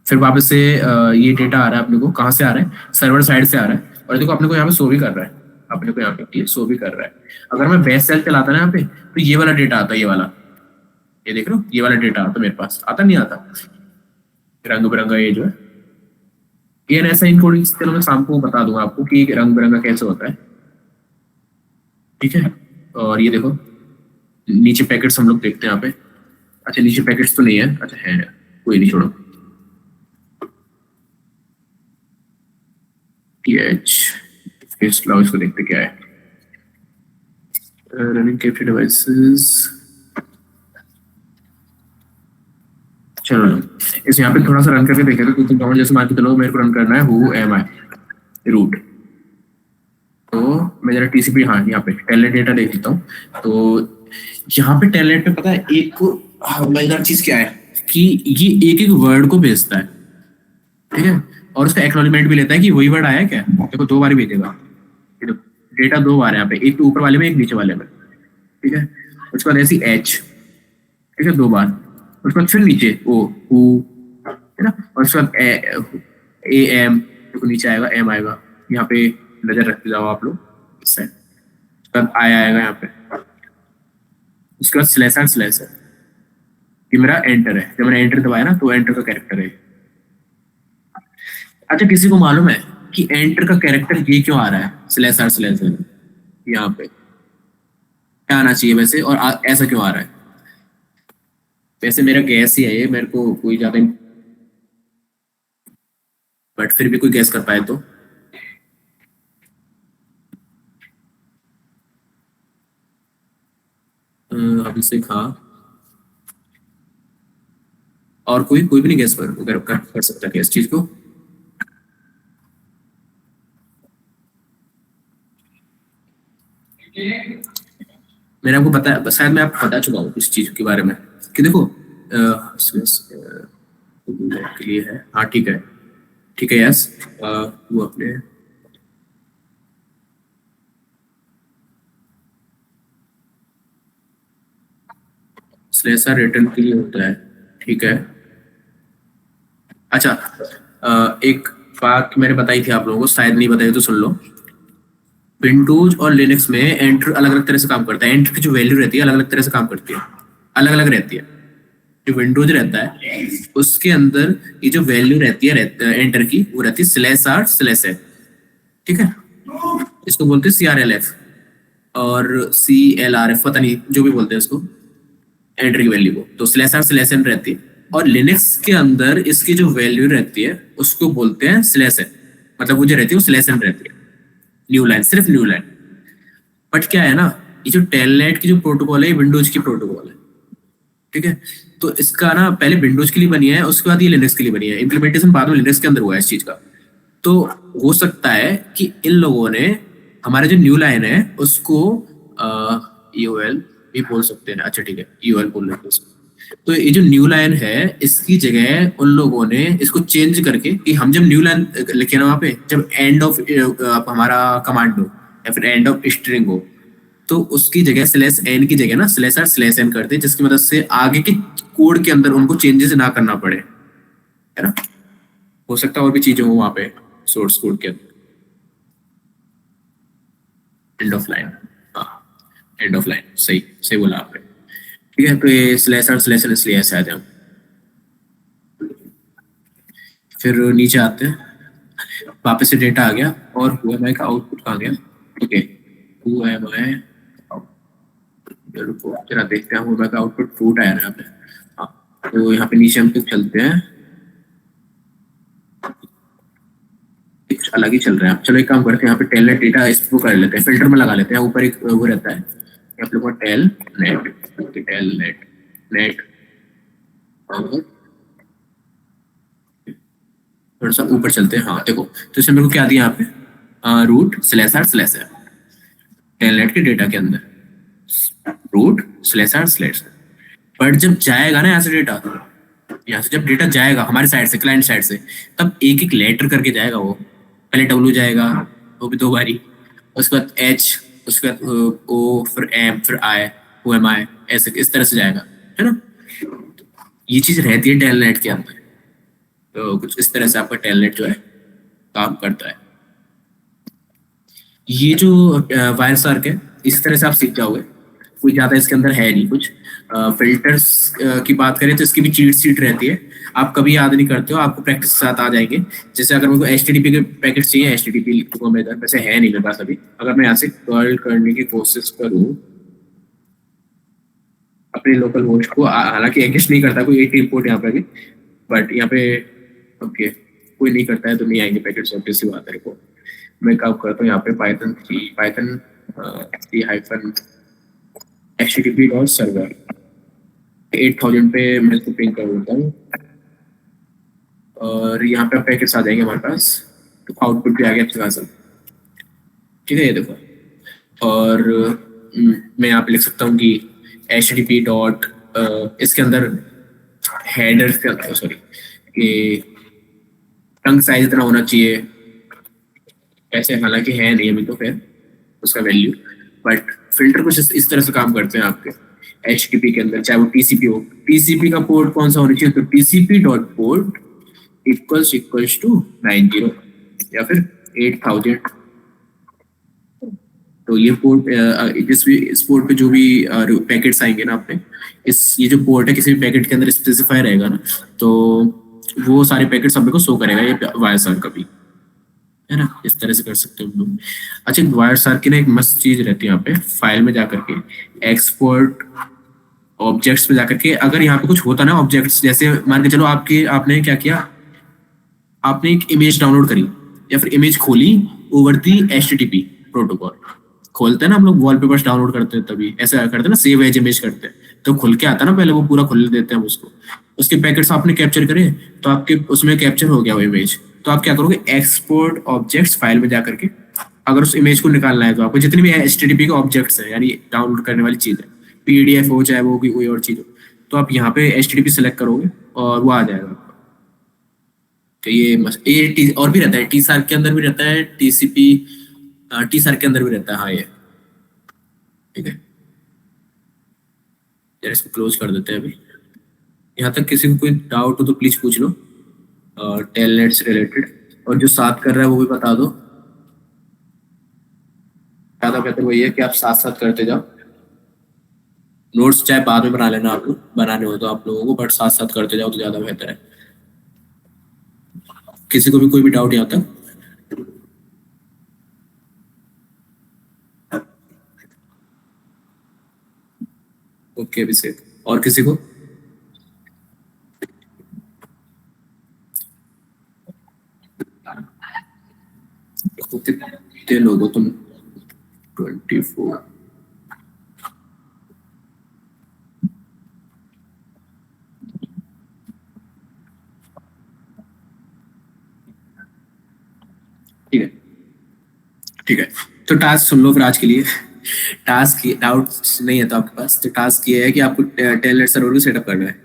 फिर वापस से ये डेटा आ रहा है अपने को, कहाँ से आ रहा है, सर्वर साइड से आ रहा है। और देखो अपने को यहाँ पे शो भी कर रहा है, अपने को यहाँ पे शो भी कर रहा है। अगर मैं बेस सेल चलाता ना यहाँ पे, तो ये वाला डेटा आता है, ये वाला, ये देख रहे हो, ये वाला डेटा आता मेरे पास, आता नहीं आता रंग बिरंगा ये जो है, ये ऐसा इनकोडिंग। चलो मैं शाम को बता दूंगा आपको कि रंग बिरंगा कैसे होता है, ठीक है। और ये देखो नीचे पैकेट्स हम लोग देखते हैं यहाँ पे। अच्छा नीचे पैकेट्स तो नहीं है, अच्छा है, कोई नहीं छोड़ो। इसको देखते क्या है, रनिंग कैप्चर डिवाइसेस। चलो इस यहाँ पे थोड़ा सा रन करके देखेगा, क्योंकि डाउन जैसे मान के चलो मेरे को रन करना है हु एम आई रूट। तो मैं जरा TCP, हाँ यहाँ पे टेलनेट डेटा देख लेता हूँ। तो यहाँ पे टेलनेट पे पता है एक मजेदार चीज क्या है कि ये एक एक वर्ड को भेजता है, ठीक है। और उसका एक्नॉलेजमेंट भी लेता है कि वही वर्ड आया क्या। देखो 2 बार भेजेगा, डेटा 2 बार है यहाँ पे, एक तो ऊपर वाले में एक नीचे वाले में, ठीक है। उसके बाद ऐसी H, ठीक है 2 बार, उसके बाद फिर नीचे O हु है ना, और उसके बाद AM, देखो नीचे आएगा M आएगा, यहाँ पे नजर रखते जाओ आप लोग, इससे उसके बाद आएगा यहाँ पे, उसके बाद /r/ है, ये मेरा एंटर है, जब मैंने एंटर दबाया ना तो एंटर का कैरेक्टर है। अच्छा, किसी को मालूम है कि एंटर का कैरेक्टर ये क्यों आ रहा है स्लैश आर स्लैश में? यहाँ पे क्या आना चाहिए वैसे, और ऐसा क्यों आ रहा है? वैसे मेरा गैस ही है ये, मेरे को कोई ज्यादा, बट फिर भी कोई गैस कर पाए तो। हमसे खा, और कोई भी नहीं गैस कर सकता क्या इस चीज को? मैंने आपको पता है, शायद मैं आपको बता चुका हूँ इस चीज के बारे में कि देखो के लिए है। हाँ ठीक है, ठीक है, यस। वो अपने स्लेसा रिटर्न के लिए होता है, ठीक है। अच्छा, एक बात मैंने बताई थी आप लोगों को, शायद नहीं बताई तो सुन लो। विंडोज और लिनक्स में एंटर अलग अलग तरह से काम करता है। एंटर की जो वैल्यू रहती है अलग अलग तरह से काम करती है, अलग अलग रहती है। जो विंडोज रहता है उसके अंदर ये जो वैल्यू रहती है एंटर की, वो रहती है स्लैश आर स्लैश एफ, ठीक है। इसको बोलते हैं CRLF और CLRF, पता नहीं जो भी बोलते हैं इसको, एंटर की वैल्यू को। तो स्लैश आर स्लैश एन रहती है। और लिनक्स के अंदर इसकी जो वैल्यू रहती है उसको बोलते हैं स्लैश एन, मतलब वो जो रहती है वो स्लैश एन रहती है, न्यू लाइन, सिर्फ न्यू लाइन। बट क्या है ना, ये जो टेलनेट की जो प्रोटोकॉल है ये विंडोज की प्रोटोकॉल है, ठीक है। तो इसका ना पहले विंडोज के लिए बनी है, उसके बाद ये लिनक्स के लिए बनी है। इम्प्लीमेंटेशन बाद में लिनक्स के अंदर हुआ है इस चीज का। तो हो सकता है कि इन लोगों ने हमारे जो न्यू लाइन है उसको EOL भी बोल सकते हैं। अच्छा ठीक है, EOL बोल रहे हैं उसको। तो ये जो न्यू लाइन है इसकी जगह उन लोगों ने इसको चेंज करके, कि हम जब न्यू लाइन लिखे ना वहाँ पे, जब एंड ऑफ हमारा कमांड हो या फिर एंड ऑफ स्ट्रिंग हो, तो उसकी जगह स्लैश एन की जगह ना स्लैश आर स्लैश एन करते, जिसकी मदद से आगे के कोड के अंदर उनको चेंजेस ना करना पड़े, है ना। हो सकता है और भी चीजें हो वहाँ पे सोर्स कोड के अंदर। एंड ऑफ लाइन, हाँ, एंड ऑफ लाइन, सही सही बोला आपने। ठीक है, तो ये स्लैश आर स्लैश एन इसलिए ऐसे आते हैं। फिर नीचे आते हैं, वापस से डेटा आ गया, और हुएमआई का आउटपुट कहाँ गया? ठीक है, हुएमआई रुको जरा देखते हैं, हुएमआई का आउटपुट फ्रूट आया ना यहाँ पे। हाँ, तो यहाँ पे नीचे हम लोग चलते हैं, कुछ अलग ही चल रहा है। चलो एक काम करते हैं, यहाँ पे टेलनेट डेटा इसको कर लेते हैं, फिल्टर में लगा लेते हैं। ऊपर एक वो रहता है आप लोग का टेल नेट नेट, थोड़ा सा ऊपर चलते हैं। हाँ देखो, तो इसमें मेरे को क्या दिया यहाँ पे, रूट स्लैश आर स्लैश है टेलनेट के डेटा के अंदर, root slash R slash. But जब जाएगा ना यहाँ से डेटा, यहाँ से जब डेटा जाएगा हमारे साइड से, क्लाइंट साइड से, तब एक एक लेटर करके जाएगा। वो पहले W जाएगा, वो भी 2 बारी, उसके बाद H, उसके बाद O, फिर M, फिर I, OMI, ऐसे इस तरह से जाएगा, है ना। ये चीज रहती है टेलनेट के अंदर। तो कुछ इस तरह से आपका टेलनेट जो है काम करता है। ये जो वायर सर्क है, इस तरह से आप सीख जाओगे, कोई ज्यादा इसके अंदर है नहीं कुछ। फिल्टर्स की बात करें तो इसकी भी चीट सीट रहती है, आप कभी याद नहीं करते हो, आपको प्रैक्टिस के साथ आ जाएंगे। जैसे अगर मेरे को HTTP के पैकेट्स चाहिए, HTTP को मेरे वैसे है नहीं मेरे पास अभी, अगर मैं यहाँ से कर्ल करने की कोशिश करूँ अपने लोकल होस्ट को, हालांकि एग्जिस्ट नहीं करता कोई 80 पोर्ट यहाँ पे अभी, बट यहाँ पे ओके कोई नहीं करता है तो नहीं आएंगे पैकेट्स, ऑब्वियस सी बात है। को मैं काम करता हूँ यहाँ पे पाइथन हाइफन http.server 8000 पे मैं इसको पिंग कर देता हूँ, और यहाँ पे पैकेट्स आ जाएंगे हमारे पास। तो आउटपुट भी आ गया अच्छा खासा, ठीक है। ये देखो, और मैं यहाँ पे लिख सकता हूँ कि http डॉट इसके अंदर हेडर के अंदर, सॉरी, कि टंग साइज इतना होना चाहिए ऐसे, हालांकि है नहीं अभी तो फिर उसका वैल्यू, बट फिल्टर कुछ इस तरह से काम करते हैं आपके HTTP के अंदर, चाहे वो TCP हो। TCP का पोर्ट कौन सा होना चाहिए, तो TCP dot port equals to 90 या फिर 8000, तो ये पोर्ट जिस भी इस पोर्ट पे जो भी पैकेट्स आएंगे ना आपने, ये जो पोर्ट है किसी भी पैकेट के अंदर स्पेसिफाई रहेगा ना, तो वो सारे पैकेट्स अपने को शो करेगा ये वायर सार का भी, है ना। इस तरह से कर सकते हो हम लोग। अच्छा, वायर सार की ना एक मस्त चीज रहती है यहाँ पे, फाइल में जाकर के एक्सपोर्ट ऑब्जेक्ट्स में जाकर के, अगर यहाँ पे कुछ होता ना ऑब्जेक्ट्स, जैसे मान के चलो आपने क्या किया, आपने एक इमेज डाउनलोड करी या फिर इमेज खोली ओवर दी HTTP प्रोटोकॉल। खोलते हैं ना हम लोग वॉलपेपर्स डाउनलोड करते हैं, तभी ऐसा करते हैं ना, सेव एज इमेज करते हैं, तो खुल के आता है ना, पहले वो पूरा खोल देते हैं उसको, उसके पैकेट्स आपने कैप्चर करे, तो आपके उसमें कैप्चर हो गया वो इमेज। तो आप क्या करोगे, एक्सपोर्ट ऑब्जेक्ट्स फाइल में जाकर के, अगर उस इमेज को निकालना है तो आपको जितनी भी HTTP के ऑब्जेक्ट्स है, यानी डाउनलोड करने वाली चीज है, PDF हो चाहे वो भी कोई और चीज हो, तो आप यहाँ पे HTTP सेलेक्ट करोगे और वो आ जाएगा। तो ये और भी रहता है, टी सार्क के अंदर भी रहता है, TCP टी सार्क के अंदर भी रहता है। हाँ, ये ठीक है, जरा इसको क्लोज कर देते हैं अभी। यहाँ तक किसी को कोई डाउट हो तो प्लीज पूछ लो, टेलनेट से रिलेटेड, और जो साथ कर रहा है वो भी बता दो। ज्यादा बेहतर वही है कि आप साथ साथ करते जाओ, नोट्स चाहे बाद में बना लेना, आप लोग बनाने हो तो आप लोगों को, बट साथ साथ करते जाओ तो ज्यादा बेहतर है। किसी को भी कोई भी डाउट यहाँ तक? ओके अभिषेक, और किसी को? कितने लोग हो तुम? 24। ठीक है, ठीक है, तो टास्क सुन लो फिर आज के लिए। टास्क डाउट नहीं है तो आपके पास, तो टास्क ये है कि आपको टेलनेट सर्वर को सेटअप करना है।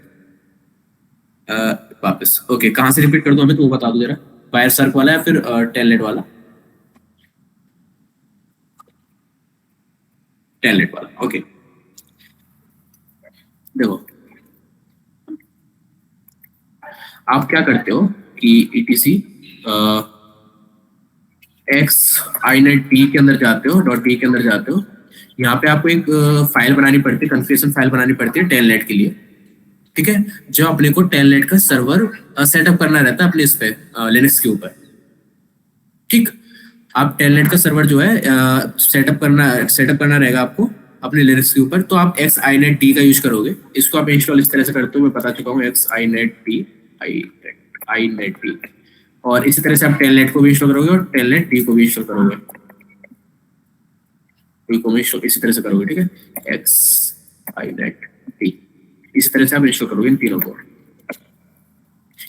वापस ओके, कहाँ से रिपीट कर दूं हमें, तो वो बता दो जरा, वायर सर्क वाला या फिर टेलनेट वाला? टेलनेट वाला, ओके। देखो, आप क्या करते हो कि ETC XINET के अंदर जाते हो, .p के अंदर जाते हो, यहाँ पे आपको एक फाइल बनानी पड़ती है, कॉन्फ़िगरेशन फाइल बनानी पड़ती है टेलनेट के लिए, ठीक है, जो अपने को टेलनेट का सर्वर सेटअप करना रहता है अपने इस पे लिनक्स के ऊपर, ठीक। आप टेलनेट का सर्वर जो है सेटअप करना रहेगा आपको अपने लिनक्स के ऊपर, तो आप XINET का यूज करोगे। इसको आप इंस्टॉल इस तरह से करते हो, मैं बता चुका हूँ, XINET, और इसी तरह से आप टेलनेट को भी इंस्टॉल करोगे और टेलनेट टी को भी इंस्टॉल करोगे, टी को भी इंस्टॉल इसी तरह से करोगे, ठीक है, XINET, इसी तरह से आप इंस्टॉल करोगे इन तीनों को।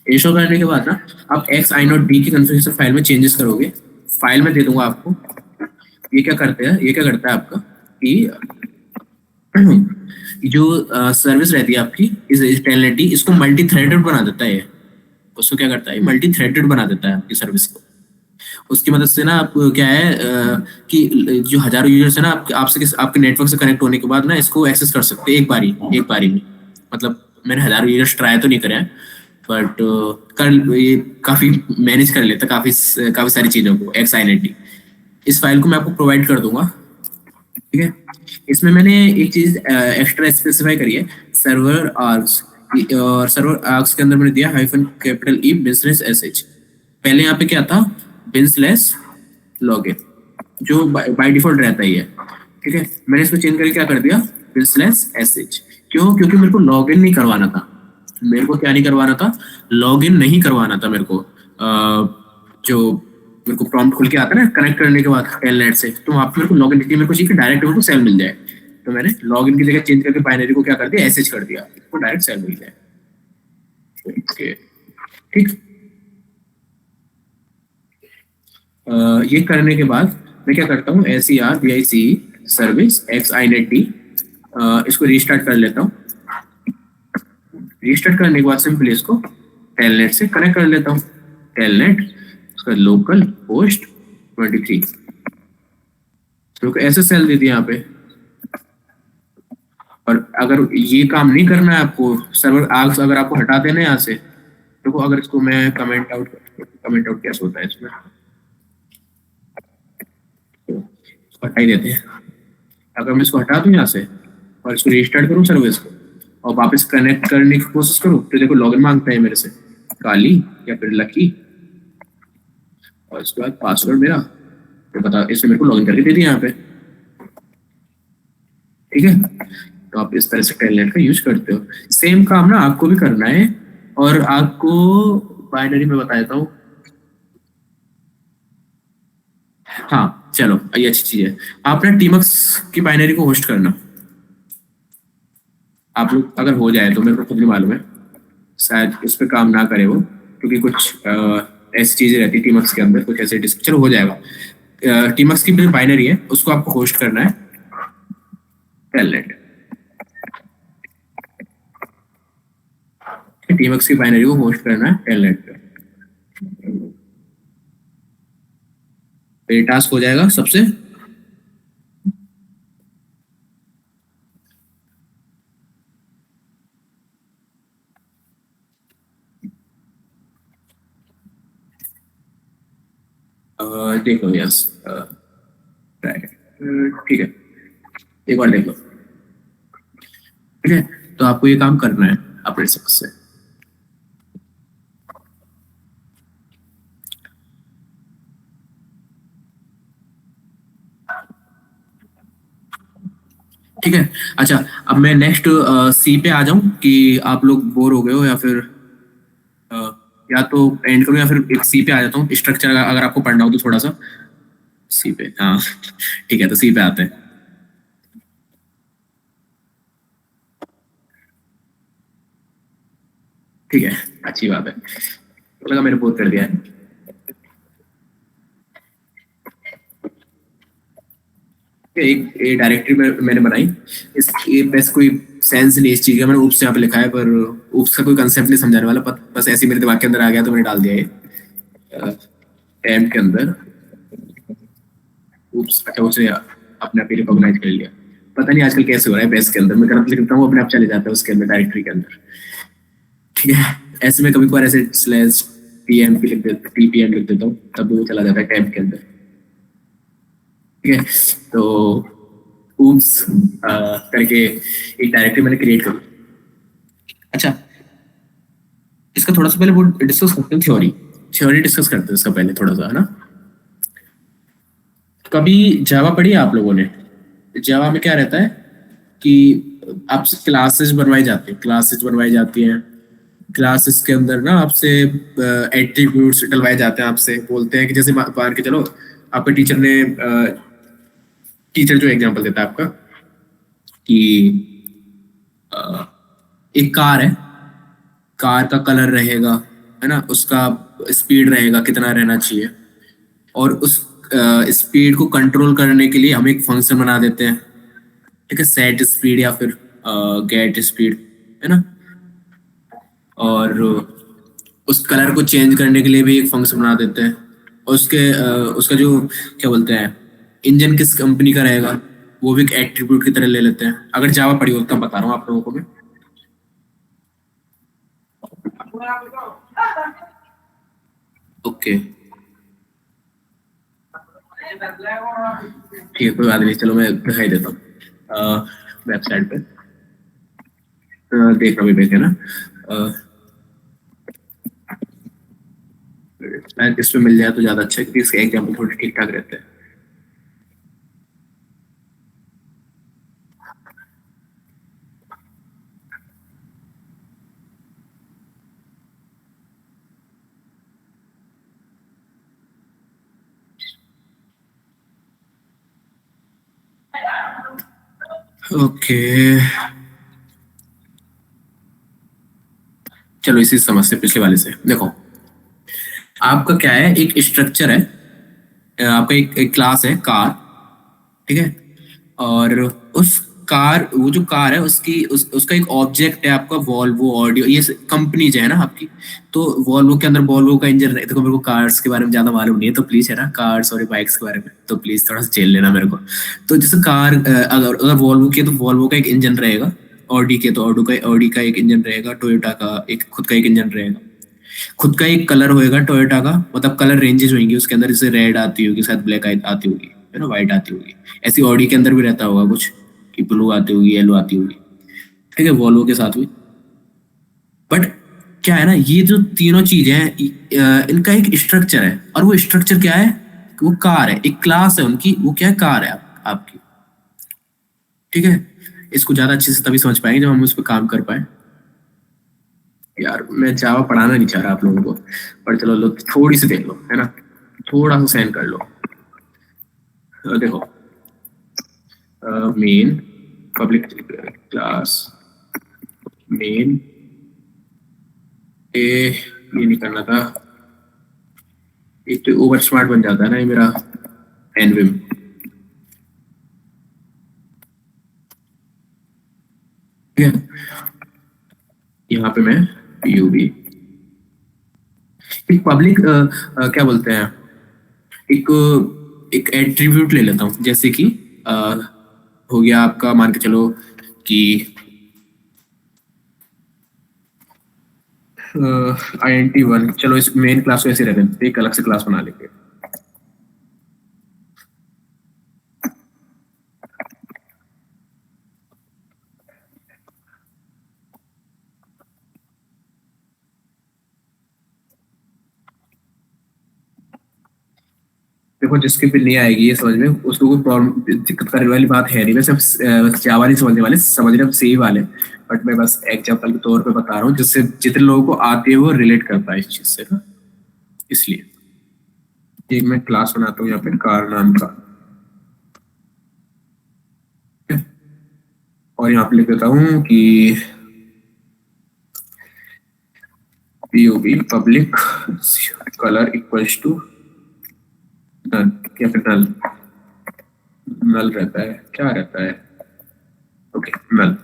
इंस्टॉल करने के बाद ना आप XINET की कॉन्फ़िगरेशन फाइल में चेंजेस करोगे, फाइल में दे दूंगा आपको। ये क्या करता है आपका कि जो सर्विस रहती है आपकी इस टेलनेट, इसको मल्टी थ्रेडेड बना देता है। उसको क्या करता है, मल्टी थ्रेडेड बना देता है आपकी सर्विस को। उसकी मदद से ना आप क्या है कि जो हजारों यूजर्स है ना आपके नेटवर्क से कनेक्ट होने के बाद ना इसको एक्सेस कर सकते हैं एक बारी में। मतलब मैंने हजारों यूजर्स ट्राई तो नहीं करे हैं, बट ये काफी मैनेज कर लेता काफी सारी चीजों को XINET। इस फाइल को मैं आपको प्रोवाइड कर दूंगा, ठीक है। इसमें मैंने एक चीज एक्स्ट्रा स्पेसिफाई करी है, सर्वर आर्क्स, और सर्वर आर्क्स के अंदर मैंने दिया -E /SH। पहले यहाँ पे क्या था, /login, जो बाय डिफॉल्ट रहता ही है, ठीक है। मैंने इसको चेंज करके क्या कर दिया, /SH। क्यों? क्योंकि मेरे को लॉगिन नहीं करवाना था। मेरे को क्या नहीं करवाना था, लॉगिन नहीं करवाना था मेरे को। जो मेरे को प्रॉम्प्ट खुल के आता है ना कनेक्ट करने के बाद टेलनेट से, तो वहाँ पे मेरे को लॉगिन मेरे को चाहिए कि डायरेक्ट मेरे को सेल मिल जाए। तो मैंने लॉगिन की जगह चेंज करके बाइनरी को क्या कर दिया, SH कर दिया, तो डायरेक्ट सेल मिल जाए, ठीक। ये करने के बाद मैं क्या करता हूँ, SERVICE सर्विस XINET, इसको रीस्टार्ट कर लेता हूँ। रीस्टार्ट करने के बाद सिंपली इसको टेलनेट से कनेक्ट कर लेता हूँ। टेलनेट लोकल होस्ट 23, तो ऐसे सेल दे दिया यहाँ पे। और अगर ये काम नहीं करना है आपको, सर्वर आर्क्स अगर आपको हटा देना है यहाँ से, देखो अगर इसको मैं कमेंट आउट कैसे होता है इसमें, हटा ही देते हैं। अगर मैं इसको हटा दूं यहाँ से और इसको रिस्टार्ट करूँ सर्विस को और वापस कनेक्ट करने की कोशिश करूँ तो देखो लॉगिन मांगता है मेरे से, काली या फिर लकी, और इसके बाद पासवर्ड मेरा, तो बता इसने मेरे को लॉगिन करके दे दिया यहाँ पे। ठीक है, तो आप इस तरह से टेलनेट का यूज करते हो। सेम काम ना आपको भी करना है, और आपको बाइनरी में बता देता हूँ। हाँ चलो, ये अच्छी चीज है। आप ना टीमक्स की बाइनरी को होस्ट करना, आप लोग अगर हो जाए तो, मेरे को खुद नहीं मालूम है, शायद इस पे काम ना करे वो, क्योंकि कुछ ऐसी चीजें रहती है टीमक्स के अंदर, कुछ ऐसे चलो हो जाएगा। टीमक्स की जो बाइनरी है उसको आपको होस्ट करना है टेलनेट। टीमक्स की बाइनरी को होस्ट करना है टेलनेट पे। ये टास्क हो जाएगा सबसे। देखो यस, ठीक है, एक बार देख लो। ठीक है, तो आपको ये काम करना है अपने सबसे। ठीक है, अच्छा अब मैं नेक्स्ट सी पे आ जाऊं कि आप लोग बोर हो गए हो, या फिर अ, या तो एंड करूं, या फिर एक सी पे आ जाता हूँ। स्ट्रक्चर अगर आपको पढ़ना हो तो थोड़ा सा सी पे, हाँ ठीक है, तो सी पे आते हैं। ठीक है, अच्छी बात है, तो लगा मैंने बोर कर दिया है। एक ये डायरेक्टरी में मैंने बनाई, इस ये बस कोई सेंस नहीं इस चीज का, मैंने ऊप्स यहाँ पे लिखा है, पर ऊप्स का कोई कंसेप्ट नहीं समझाने वाला, बस ऐसे ही मेरे दिमाग के अंदर आ गया तो मैंने डाल दिया ये टैब के अंदर। ऊप्स, अच्छा उसे अपने आप ही रिकॉग्नाइज कर लिया। पता नहीं आजकल कैसे हो रहा है बेस के अंदर, मैं गलत लिखता हूँ अपने आप चले जाता है उसके अंदर, डायरेक्टरी के अंदर। ठीक है, ऐसे में कभी कभार ऐसे स्लैश टीएमपी लिख देता, टीपीएम लिख देता हूँ, तब वो चला जाता है टैब के अंदर। ठीक है, तो ऊप्स करके एक डायरेक्टरी मैंने क्रिएट कर। अच्छा, इसका थोड़ा सा पहले वो डिस्कस करते हैं, थ्योरी थ्योरी डिस्कस करते हैं इसका पहले थोड़ा सा, है ना। कभी जावा पढ़ी है आप लोगों ने? जावा में क्या रहता है कि आपसे क्लासेस बनवाई जाती है, क्लासेस बनवाई जाती हैं, क्लासेस के अंदर ना आपसे एट्रीब्यूट्स डलवाए जाते हैं, आपसे बोलते हैं कि जैसे मान के चलो आपके टीचर ने, टीचर जो एग्जांपल देता है आपका कि एक कार है, कार का कलर रहेगा, है ना, उसका स्पीड रहेगा कितना रहना चाहिए, और उस स्पीड को कंट्रोल करने के लिए हम एक फंक्शन बना देते हैं। ठीक है, सेट स्पीड या फिर गेट स्पीड, है ना। और उस कलर को चेंज करने के लिए भी एक फंक्शन बना देते हैं। और उसका जो क्या बोलते हैं, इंजन किस कंपनी का रहेगा वो भी एक एट्रीब्यूट की तरह ले लेते हैं। अगर जावा पढ़ी हो तब बता रहा हूँ आप लोगों को मैं। ओके, ठीक है, कोई बात नहीं, चलो मैं दिखाई देता हूँ वेबसाइट पे। देख रहा हूँ है ना, इस पे मिल जाए तो ज्यादा अच्छा है, क्योंकि इसके एग्जाम्पल थोड़े ठीक ठाक रहते हैं। ओके, चलो इसी समझते पिछले वाले से। देखो आपका क्या है, एक स्ट्रक्चर है, आपका एक क्लास है कार। ठीक है, और उस कार, वो जो कार है उसका एक ऑब्जेक्ट है आपका वॉल्वो ऑडियो, ये कंपनी जो है ना आपकी। तो वॉल्वो के अंदर वॉल्वो का इंजन, देखो मेरे को कार्स के बारे में ज्यादा मालूम नहीं है, तो प्लीज है ना, कार्स और बाइक्स के बारे में तो प्लीज थोड़ा सा झेल लेना मेरे को। तो जैसे कार, अगर वॉल्वो की है तो वॉल्वो का एक इंजन रहेगा, ऑडी के तो ऑडी का एक इंजन रहेगा, टोयोटा का एक खुद का एक इंजन रहेगा, खुद का एक कलर होएगा टोयोटा का, मतलब कलर रेंजेस होंगी उसके अंदर, जैसे रेड आती होगी शायद, ब्लैक आती होगी, है ना, व्हाइट आती होगी। ऐसी ऑडी के अंदर भी रहता होगा कुछ कि ब्लू आती होगी, येलो आती होगी, ठीक है, वॉल्वो के साथ भी। बट क्या है ना, ये जो तीनों चीजें हैं इनका एक स्ट्रक्चर है, और वो स्ट्रक्चर क्या है, वो कार है, एक क्लास है उनकी, वो क्या है, कार है आपकी, ठीक है। इसको ज्यादा अच्छे से तभी समझ पाएंगे जब हम उस पर काम कर पाए। यार मैं जावा पढ़ाना नहीं चाह रहा आप लोगों को, पर चलो लो थोड़ी सी देख लो, है ना, थोड़ा सा सहन कर लो। देखो, मेन पब्लिक क्लास, मेन ये नहीं करना था, एक तो ओवर स्मार्ट बन जाता है ना ये मेरा एनविम। ठीक है, यहाँ पे मैं यूबी एक पब्लिक क्या बोलते हैं, एक एक एट्रीब्यूट ले लेता हूँ, जैसे कि हो गया आपका, मान के चलो कि INT1, चलो इस मेन क्लास को ऐसे रख देते, एक अलग से क्लास बना लेंगे। देखो जिसके भी नहीं आएगी ये समझ में, उसको कोई प्रॉब्लम दिक्कत करने वाली बात है नहीं, वैसे जावा नहीं समझने वाले, समझ रहे सही वाले, बट मैं बस एग्जाम्पल के तौर पे बता रहा हूँ, जिससे जितने लोगों को आती है वो रिलेट कर पाए इस चीज से ना, इसलिए एक मैं क्लास बनाता हूँ यहाँ पे कार नाम का, और यहाँ पे लिख देता हूँ कि POB public colour equals to null, या फिर नल, नल रहता है, क्या रहता है, okay null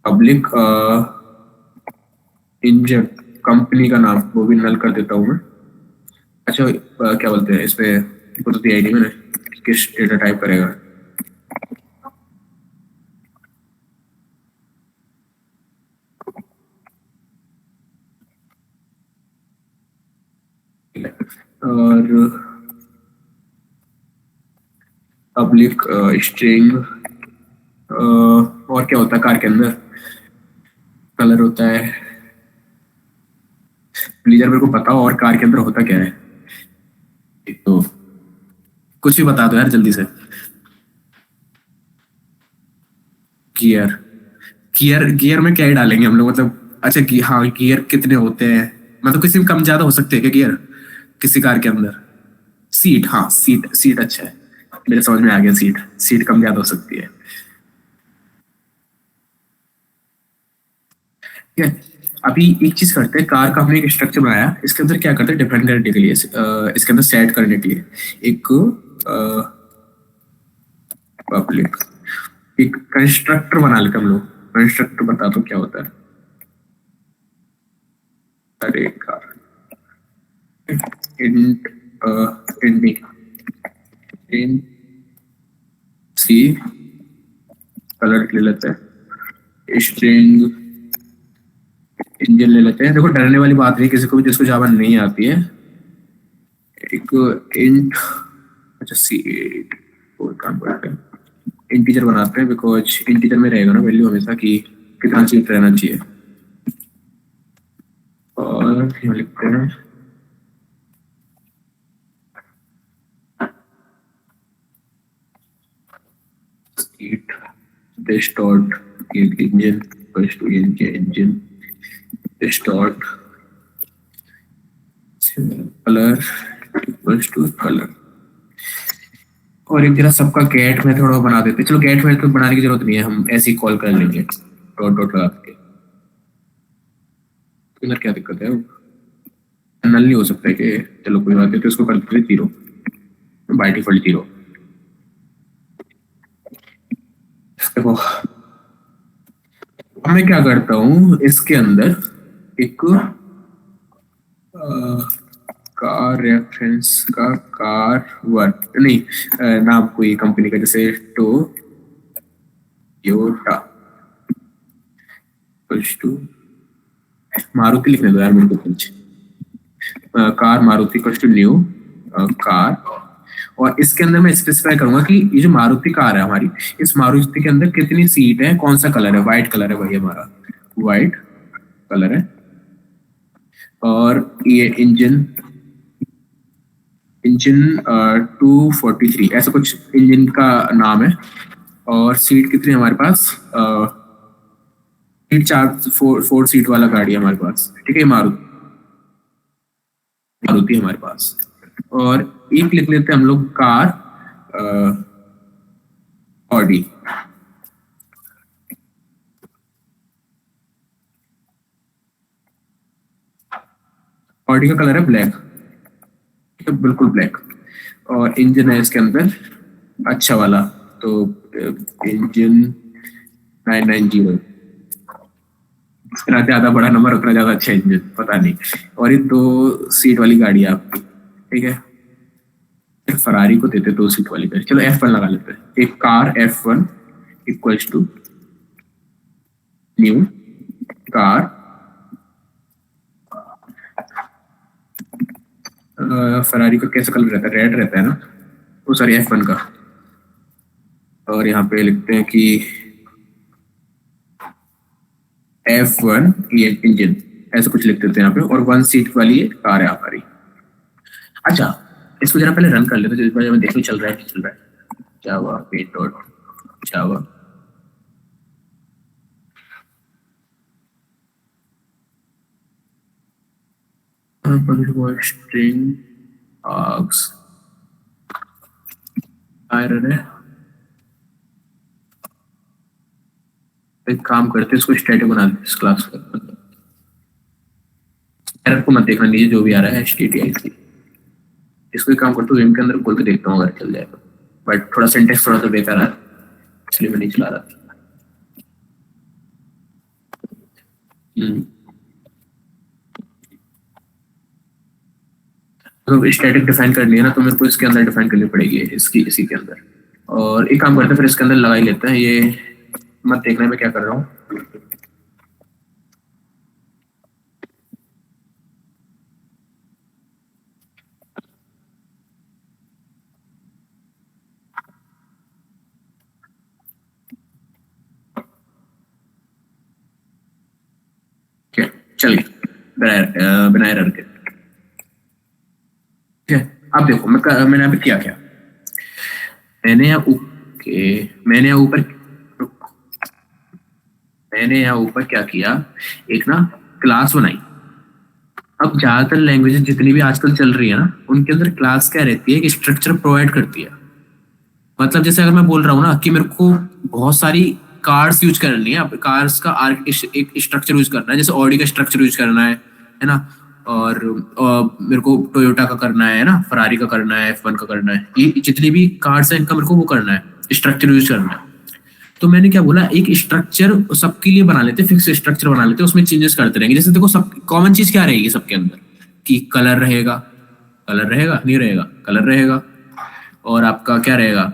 public engine, company का नाम वो भी नल कर देता हूँ मैं। अच्छा क्या बोलते हैं इस पे, तो दिया ही नहीं मैंने, किस डेटा टाइप करेगा, और पब्लिक स्ट्रिंग, और क्या होता है कार के अंदर, कलर होता है, प्लीजर मेरे को बताओ और कार के अंदर होता क्या है, तो कुछ भी बता दो यार जल्दी से। गियर, गियर गियर में क्या ही डालेंगे हम लोग, मतलब अच्छा हाँ गियर कितने होते हैं, मतलब किसी में कम ज्यादा हो सकते हैं क्या गियर किसी कार के अंदर। सीट, हाँ सीट, सीट अच्छा है, मेरे समझ में आ गया, सीट सीट कम ज्यादा हो सकती है, ठीक है। अभी एक चीज करते हैं, कार का हमने एक स्ट्रक्चर बनाया, इसके अंदर क्या करते हैं डिफाइन करने के लिए, इसके अंदर सेट करने के लिए एक पब्लिक, एक कंस्ट्रक्टर बना लेते हम लोग। कंस्ट्रक्टर बता दो क्या होता है, अरे कार इंट इंट इंट सी कलर ले लेते हैं, स्ट्रिंग इंजन ले लेते हैं। देखो डरने वाली बात नहीं, किसी को भी जिसको जावा नहीं आती है, एक इंट, अच्छा सी और काम करते हैं, इंटीजर बनाते हैं, बिकॉज इंटीजर में रहेगा ना वैल्यू हमेशा कि कितना सीट रहना चाहिए, और यहाँ लिखते हैं set this dot engine equals to engine this dot colour equals to colour, और एक जरा सबका गेट मेथड और बना देते, चलो गेट मेथड बनाने की जरूरत नहीं है, हम ऐसे ही कॉल कर लेंगे डॉट डॉट लगा के, इधर क्या दिक्कत है, नल नहीं हो सकता है कि, चलो कोई बात नहीं, तो इसको कर देते जीरो, बाय डिफॉल्ट जीरो। देखो अब मैं क्या करता हूँ इसके अंदर एक कार रेफरेंस का कार वर्क नहीं, नाम कोई कंपनी का, जैसे टोयोटा टू मारुति लिखने दो यार मेरे को कुछ, car Maruti to new car और इसके अंदर मैं स्पेसिफाई करूंगा कि ये जो मारुति कार है हमारी, इस मारुति के अंदर कितनी सीट है, कौन सा कलर है, व्हाइट कलर है भाई हमारा, व्हाइट कलर है। और ये इंजन इंजन 243 ऐसा कुछ इंजन का नाम है। और सीट कितनी है हमारे पास, सीट चार, फोर सीट वाला गाड़ी है हमारे पास, ठीक है, मारुति मारुति हमारे पास। और एक लिख लेते हैं हम लोग कार, ऑडी। ऑडी का कलर है ब्लैक, तो बिल्कुल ब्लैक। और इंजन है इसके अंदर अच्छा वाला, तो इंजन 990, जितना ज्यादा बड़ा नंबर उतना ज्यादा अच्छा इंजन, पता नहीं। और ये 2 सीट वाली गाड़ी है आपकी, ठीक है। फरारी को देते 2 सीट वाली गाड़ी, चलो F1 लगा लेते हैं। एक car F1 equals to new car, Ferrari का कैसा कलर रहता है, रेड रहता है ना, वो सॉरी F1 का। और यहाँ पे लिखते हैं कि F1 ये इंजन, ऐसा कुछ लिख देते हैं यहाँ पे। और 1 सीट वाली कार है हमारी। अच्छा, इसको जरा पहले रन कर लेते हैं, तो देखने चल रहा है, चल रहा है। जावा पेट डॉट जावा, स्ट्रिंग आर्ग्स एरर है। एक काम करते हैं, इसको स्टैटिक बना देते इस क्लास का। एरर को मत देखना, नीचे जो भी आ रहा है HTTP। इसको एक काम करता हूँ, वेम के अंदर खोल के देखता हूँ अगर चल जाएगा, बट थोड़ा सिंटेक्स थोड़ा सा बेकार है, इसलिए मैं नहीं चला रहा था। तो स्टैटिक डिफाइन करनी है ना, तो मेरे को इसके अंदर डिफाइन करनी पड़ेगी, इसकी इसी के अंदर। और एक काम करते हैं, फिर इसके अंदर लगा ही लेते हैं। ये मत देखना मैं क्या कर रहा हूँ। चलिए बिना एरर के, ठीक है। अब देखो मैंने यहाँ पे किया क्या, मैंने यहाँ ऊपर क्या किया, एक ना क्लास बनाई। अब ज्यादातर लैंग्वेजेस जितनी भी आजकल चल रही है ना, उनके अंदर क्लास क्या रहती है, एक स्ट्रक्चर प्रोवाइड करती है। मतलब जैसे अगर मैं बोल रहा हूँ ना कि मेरे को बहुत सारी कार्स यूज करनी है, कार्स का एक स्ट्रक्चर यूज करना है, जैसे ऑडी का स्ट्रक्चर यूज करना है ना। और मेरे को टोयोटा का करना है ना, फरारी का करना है, F1 का करना है, ये जितनी भी कार्स है इनका मेरे को वो करना है, स्ट्रक्चर यूज करना है। तो मैंने क्या बोला, एक स्ट्रक्चर सबके लिए बना लेते, फिक्स स्ट्रक्चर बना लेते, उसमें चेंजेस करते रहेंगे। जैसे देखो, सब कॉमन चीज क्या रहेगी सबके अंदर, कि कलर रहेगा, कलर रहेगा नहीं रहेगा, कलर रहेगा। और आपका क्या रहेगा,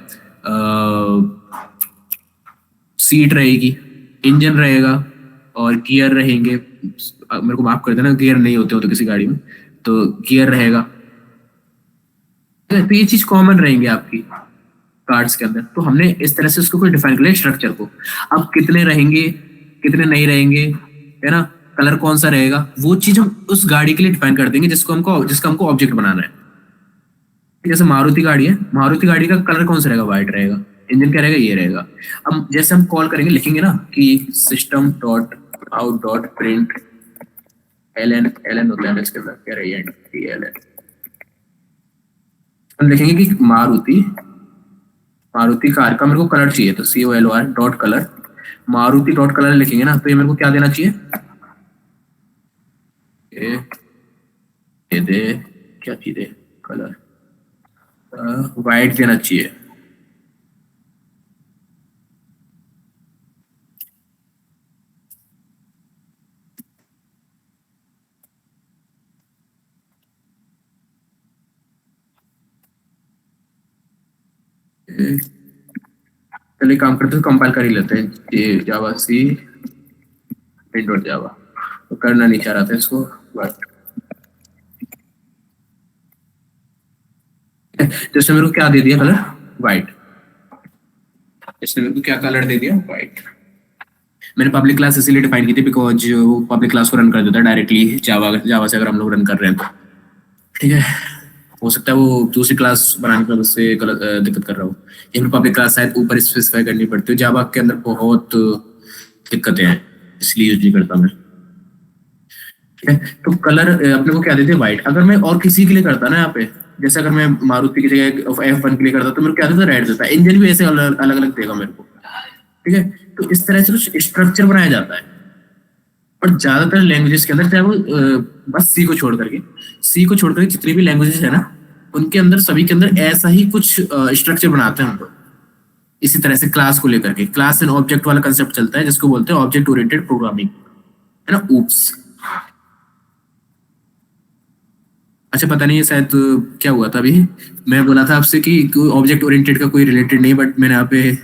सीट रहेगी, इंजन रहेगा, और गियर रहेंगे। मेरे को माफ कर देना, गियर नहीं होते हो तो किसी गाड़ी में, तो गियर रहेगा। तो ये चीज कॉमन रहेंगे आपकी कार्ड्स के अंदर। तो हमने इस तरह से उसको कोई डिफाइन कर लिया स्ट्रक्चर को। अब कितने रहेंगे, कितने नहीं रहेंगे, है ना, कलर कौन सा रहेगा, वो चीज हम उस गाड़ी के लिए डिफाइन कर देंगे जिसका हमको ऑब्जेक्ट बनाना है। जैसे मारुति गाड़ी है, मारुति गाड़ी का कलर कौन सा रहेगा, व्हाइट रहेगा। इंजन क्या रहेगा, ये रहेगा। अब जैसे हम कॉल करेंगे, लिखेंगे ना कि system dot out dot print L N होता है इसके अंदर, क्या रहेगा, हम लिखेंगे कि मारुति कार का मेरे को कलर चाहिए, तो COLOR dot colour, Maruti dot colour लिखेंगे ना, तो ये मेरे को क्या देना चाहिए, ये दे क्या चीज है, कलर व्हाइट देना चाहिए। चलिए काम करते हैं, कंपाइल कर ही लेते हैं। जावा सी डॉट जावा, तो करना नहीं चाह रहा था इसको, बट तो इसने मेरे को क्या दे दिया कलर, व्हाइट। इसने मेरे को क्या कलर दे दिया, व्हाइट। मैंने पब्लिक क्लास इसीलिए डिफाइन की थी बिकॉज वो पब्लिक क्लास को रन कर देता है डायरेक्टली जावा से अगर हम लोग रन कर रहे हैं तो। ठीक है, हो सकता है वो दूसरी क्लास बनाने में उससे गलत दिक्कत कर रहा हो, या फिर पब्लिक क्लास शायद ऊपर स्पेसिफाई करनी पड़ती है। जावा के अंदर बहुत दिक्कतें हैं, इसलिए यूज नहीं करता मैं। ठीक है, तो कलर अपने को क्या देते हैं, व्हाइट। अगर मैं और किसी के लिए करता ना यहाँ पे, जैसे अगर मैं मारुति की जगह F1 के लिए करता तो मेरे को क्या देता, रेड देता। इंजन भी ऐसे अलग अलग देगा मेरे को। ठीक है, तो इस तरह से कुछ स्ट्रक्चर बनाया जाता है। और ज्यादातर लैंग्वेजेस के अंदर, चाहे वो बस सी को छोड़ करके, जितनी भी लैंग्वेजेस है ना, उनके अंदर सभी के अंदर ऐसा ही कुछ स्ट्रक्चर बनाते हैं हम लोग। इसी तरह से क्लास को लेकर के क्लास एंड ऑब्जेक्ट वाला कंसेप्ट चलता है, जिसको बोलते हैं ऑब्जेक्ट ओरिएंटेड प्रोग्रामिंग, है ना, ऊप्स। अच्छा, पता नहीं है शायद क्या हुआ था अभी, मैं बोला था आपसे कि ऑब्जेक्ट ओरिएंटेड का कोई रिलेटेड नहीं, बट मैंने यहाँ पे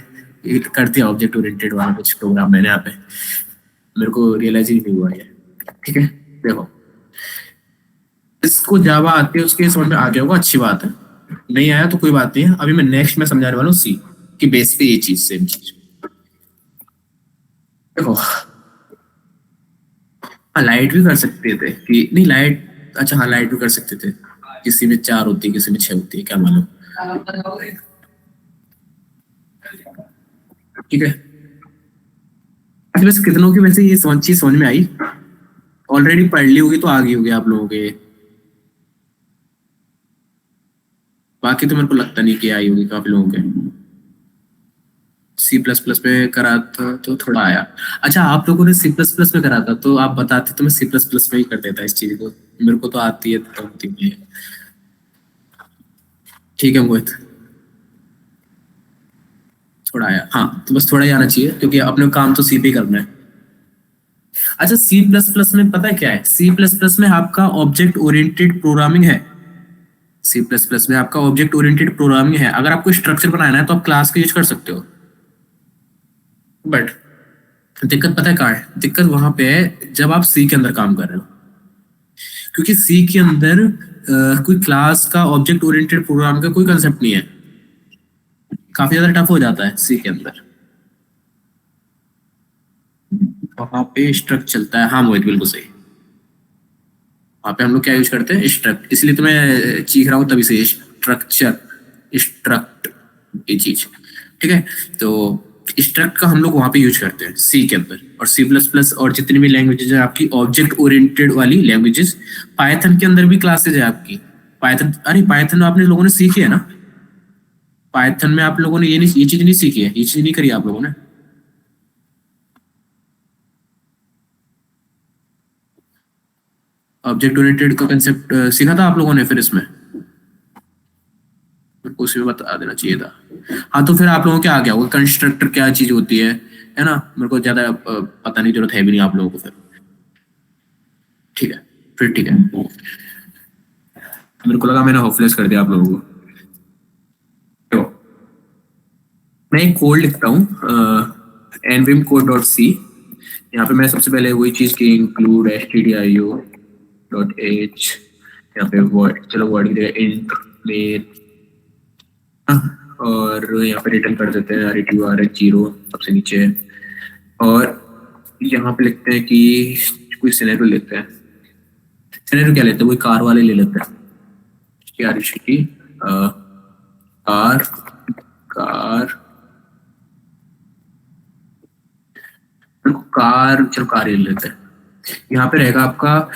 कर दिया ऑब्जेक्ट ओरिएंटेड वाला कुछ प्रोग्राम मैंने यहाँ पे, मेरे को रियलाइज ही नहीं हुआ ये। ठीक है, देखो, इसको जावा आती है उसके समझ में आ गया होगा, अच्छी बात है। नहीं आया तो कोई बात नहीं है, अभी मैं नेक्स्ट में समझाने वाला हूँ सी की बेस पे ये चीज, सेम चीज। देखो, हाँ लाइट भी कर सकते थे कि नहीं, लाइट, अच्छा हाँ लाइट भी कर सकते थे, किसी में 4 होती है किसी में 6 होती है, क्या मालूम। ठीक है, अच्छा वैसे कितनों की वैसे ये चीज समझ में आई, ऑलरेडी पढ़ ली होगी तो आ गई होगी आप लोगों के, बाकी तो मेरे को लगता नहीं कि आई होगी काफी लोगों के। सी प्लस प्लस में करा था तो थोड़ा आया। अच्छा, आप लोगों ने सी प्लस प्लस में करा था तो आप बताते तो मैं सी प्लस प्लस में ही कर देता इस चीज को, मेरे को तो आती है तो होती नहीं है। ठीक है मोहित, थोड़ा आया, हाँ तो बस थोड़ा ही आना चाहिए क्योंकि अपने काम तो सी पे ही करना है। अच्छा, सी प्लस प्लस में पता है क्या है, सी प्लस प्लस में आपका ऑब्जेक्ट ओरिएंटेड प्रोग्रामिंग है। सी प्लस प्लस में आपका ऑब्जेक्ट ओरिएंटेड प्रोग्रामिंग है। अगर आपको स्ट्रक्चर बनाना है तो आप क्लास का यूज कर सकते हो, बट दिक्कत पता है कहाँ है, दिक्कत वहां पे है जब आप सी के अंदर काम कर रहे हो, क्योंकि सी के अंदर कोई क्लास का ऑब्जेक्ट ओरिएंटेड प्रोग्राम का कोई कंसेप्ट नहीं है, काफी ज्यादा टफ हो जाता है सी के अंदर। वहां पे स्ट्रक्ट चलता है, हाँ मोहित बिल्कुल सही। वहां पे हम लोग क्या यूज करते हैं, स्ट्रक्ट, इसलिए तो मैं चीख रहा हूँ तभी से, स्ट्रक्चर, स्ट्रक्ट, ये चीज। ठीक है, तो स्ट्रक्ट का हम लोग वहां पे यूज करते हैं सी के अंदर। और सी प्लस प्लस और जितनी भी लैंग्वेजेस है आपकी ऑब्जेक्ट ओरिएंटेड वाली लैंग्वेजेस, पाइथन के अंदर भी क्लासेज है आपकी। पाइथन, अरे पाइथन आपने लोगों ने सीखी है ना, पाइथन में आप लोगों ने ये चीज नहीं सीखी है, ये चीज नहीं करी आप लोगों ने। ऑब्जेक्ट ओरिएंटेड का कंसेप्ट सीखा था आप लोगों ने फिर इसमें, उसी में बता देना चाहिए था। हाँ तो फिर आप लोगों को क्या आ गया, वो कंस्ट्रक्टर क्या चीज होती है ना, मेरे को ज्यादा पता नहीं, जरूरत है भी नहीं आप लोगों को फिर। ठीक है, फिर ठीक है, मेरे को लगा मैंने होपलेस कर दिया आप लोगों को। तो मैं एक कोड लिखता हूँ, nvim code.c। यहाँ पे मैं सबसे पहले वही चीज की इंक्लूड stdio.h, यहाँ पे वर्ड, चलो वर्ड की जगह इंट मेन, और यहाँ पे रिटर्न कर देते हैं RETUR0 सबसे नीचे। और यहाँ पे लिखते हैं कि कोई सिनेरियो लेते हैं, सिनेरियो क्या लेते हैं, कोई कार वाले ले लेते हैं, कार कार कार, चलो कार ले लेते हैं। यहाँ पे रहेगा आपका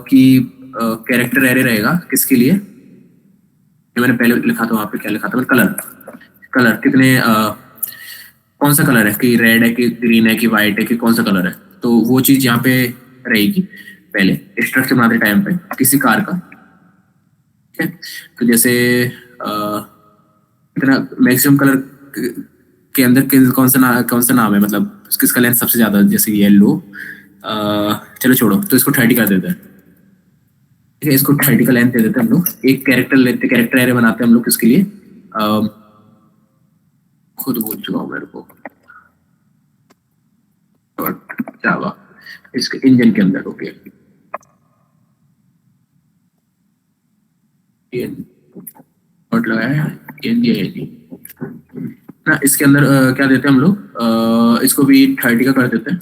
कि कैरेक्टर एरे रहेगा किसके लिए, ये मैंने पहले लिखा था, वहां पे क्या लिखा था, कलर, कलर कितने कौन सा कलर है, कि रेड है कि ग्रीन है कि व्हाइट है कि कौन सा कलर है, तो वो चीज यहाँ पे रहेगी पहले स्ट्रक्चर बनाते टाइम पे किसी कार का। ठीक है, तो जैसे इतना मैक्सिमम कलर के अंदर कौन सा नाम है, मतलब किसका लेंथ सबसे ज्यादा, जैसे येलो, चलो छोड़ो, तो इसको 30 कर देते हैं। ठीक है, इसको 30 का लेंथ दे देते हैं हम लोग। एक कैरेक्टर लेते, कैरेक्टर एरे बनाते हैं हम लोग किसके लिए, खुद भूल चुका हूँ मेरे को, और जावा इसके इंजन के अंदर, ओके डॉट लगाया है, ना इसके अंदर क्या देते हैं हम लोग, इसको भी 30 का कर देते हैं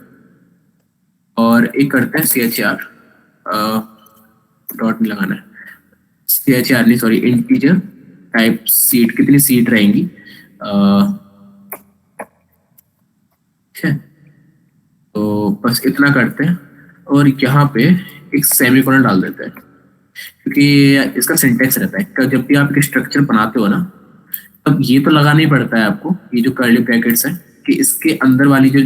और एक करते हैं CHR, डॉट नहीं लगाना है, CHR नहीं सॉरी, इंटीजर टाइप सीट, कितनी सीट रहेंगी, ठीक है। तो बस इतना करते हैं और यहाँ पे एक सेमीकोलन डाल देते हैं, क्योंकि इसका सिंटेक्स रहता है जब भी आप एक स्ट्रक्चर बनाते हो ना, तब ये तो लगाना ही पड़ता है आपको, ये जो कर्ली ब्रैकेट्स है, कि इसके अंदर वाली जो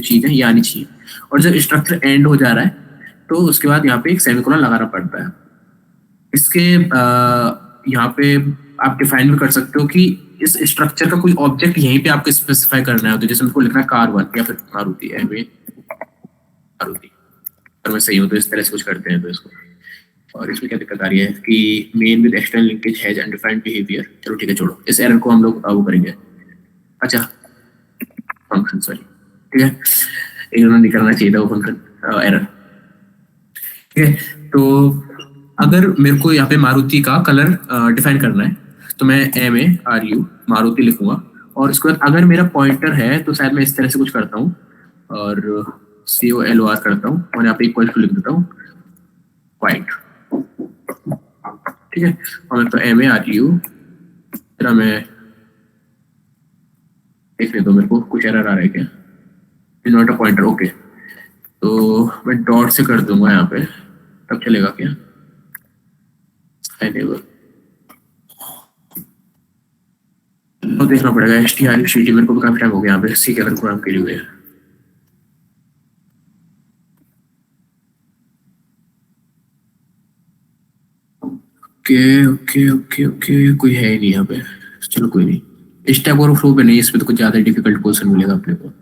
चीज है ये आनी चाहिए, और जब स्ट्रक्चर एंड हो जा रहा है तो उसके बाद यहाँ पे एक सेमीकोलन लगाना पड़ता है। इसके यहाँ पे आप डिफाइन भी कर सकते हो कि इस स्ट्रक्चर का कोई ऑब्जेक्ट यहीं पे आपको स्पेसिफाई करना है, तो जैसे उनको लिखना कार1 या फिर मारुति है, मारुति, अगर मैं सही हूँ तो इस तरह से कुछ करते हैं। तो इसको, और इसमें क्या दिक्कत आ रही है कि main with external linkage has undefined behaviour, चलो ठीक है छोड़ो, इस एरर को हम लोग वो करेंगे। अच्छा फंक्शन, सॉरी ठीक है, इग्नोर नहीं करना चाहिए था वो फंक्शन एरर, ठीक है। तो अगर मेरे को यहाँ पे मारुति का कलर डिफाइन करना है तो मैं MARU मारुति लिखूंगा, और उसके बाद अगर मेरा पॉइंटर है तो शायद मैं इस तरह से कुछ करता हूँ और COLOR करता हूँ और यहाँ पे इक्वल टू लिख देता हूँ व्हाइट, ठीक है। और तो MARU तेरा मैं देख लेता हूँ, मेरे को कुछ एरर आ रहा है क्या, नॉट अ पॉइंटर, ओके। तो मैं डॉट से कर दूंगा यहाँ पे, तब चलेगा क्या, तो देखना पड़ेगा। STRUCT मेरे को भी काफी टाइम हो गया यहाँ पे सी के अंदर प्रोग्राम के लिए। ओके ओके ओके ओके, कोई है ही नहीं यहाँ पे, चलो कोई नहीं, स्टैक ओवरफ्लो पे नहीं, इसमें तो कुछ ज्यादा डिफिकल्ट क्वेश्चन मिलेगा अपने को।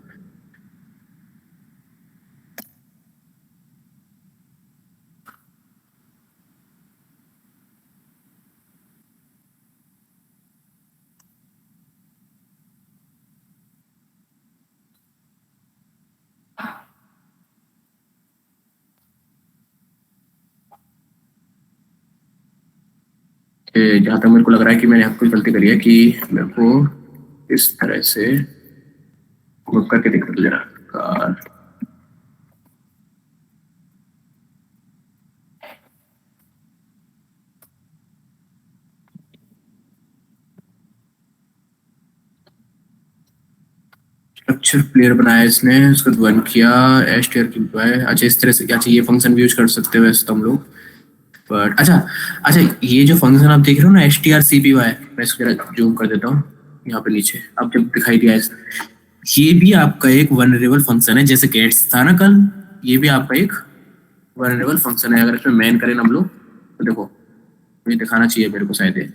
जहां तक मेरे को लग रहा है कि मैंने यहाँ कोई गलती करी है कि मेरे को इस तरह से मूव करके दिख रहा है कार, स्ट्रक्चर प्लेयर बनाया इसने, उसको वन किया, एस्टर की अच्छा इस तरह से, क्या चाहिए फंक्शन भी यूज कर सकते हो वैसे तो हम लोग, बट अच्छा अच्छा, ये जो फंक्शन आप देख रहे हो ना STRCPY, मैं इसको जूम कर देता हूँ यहाँ पे नीचे, अब जब दिखाई दिया है, ये भी आपका एक वनरेबल फंक्शन है, जैसे गेट्स था ना कल, ये भी आपका एक वनरेबल फंक्शन है। अगर इसमें मैन करें हम लोग तो देखो, ये दिखाना चाहिए मेरे को शायद,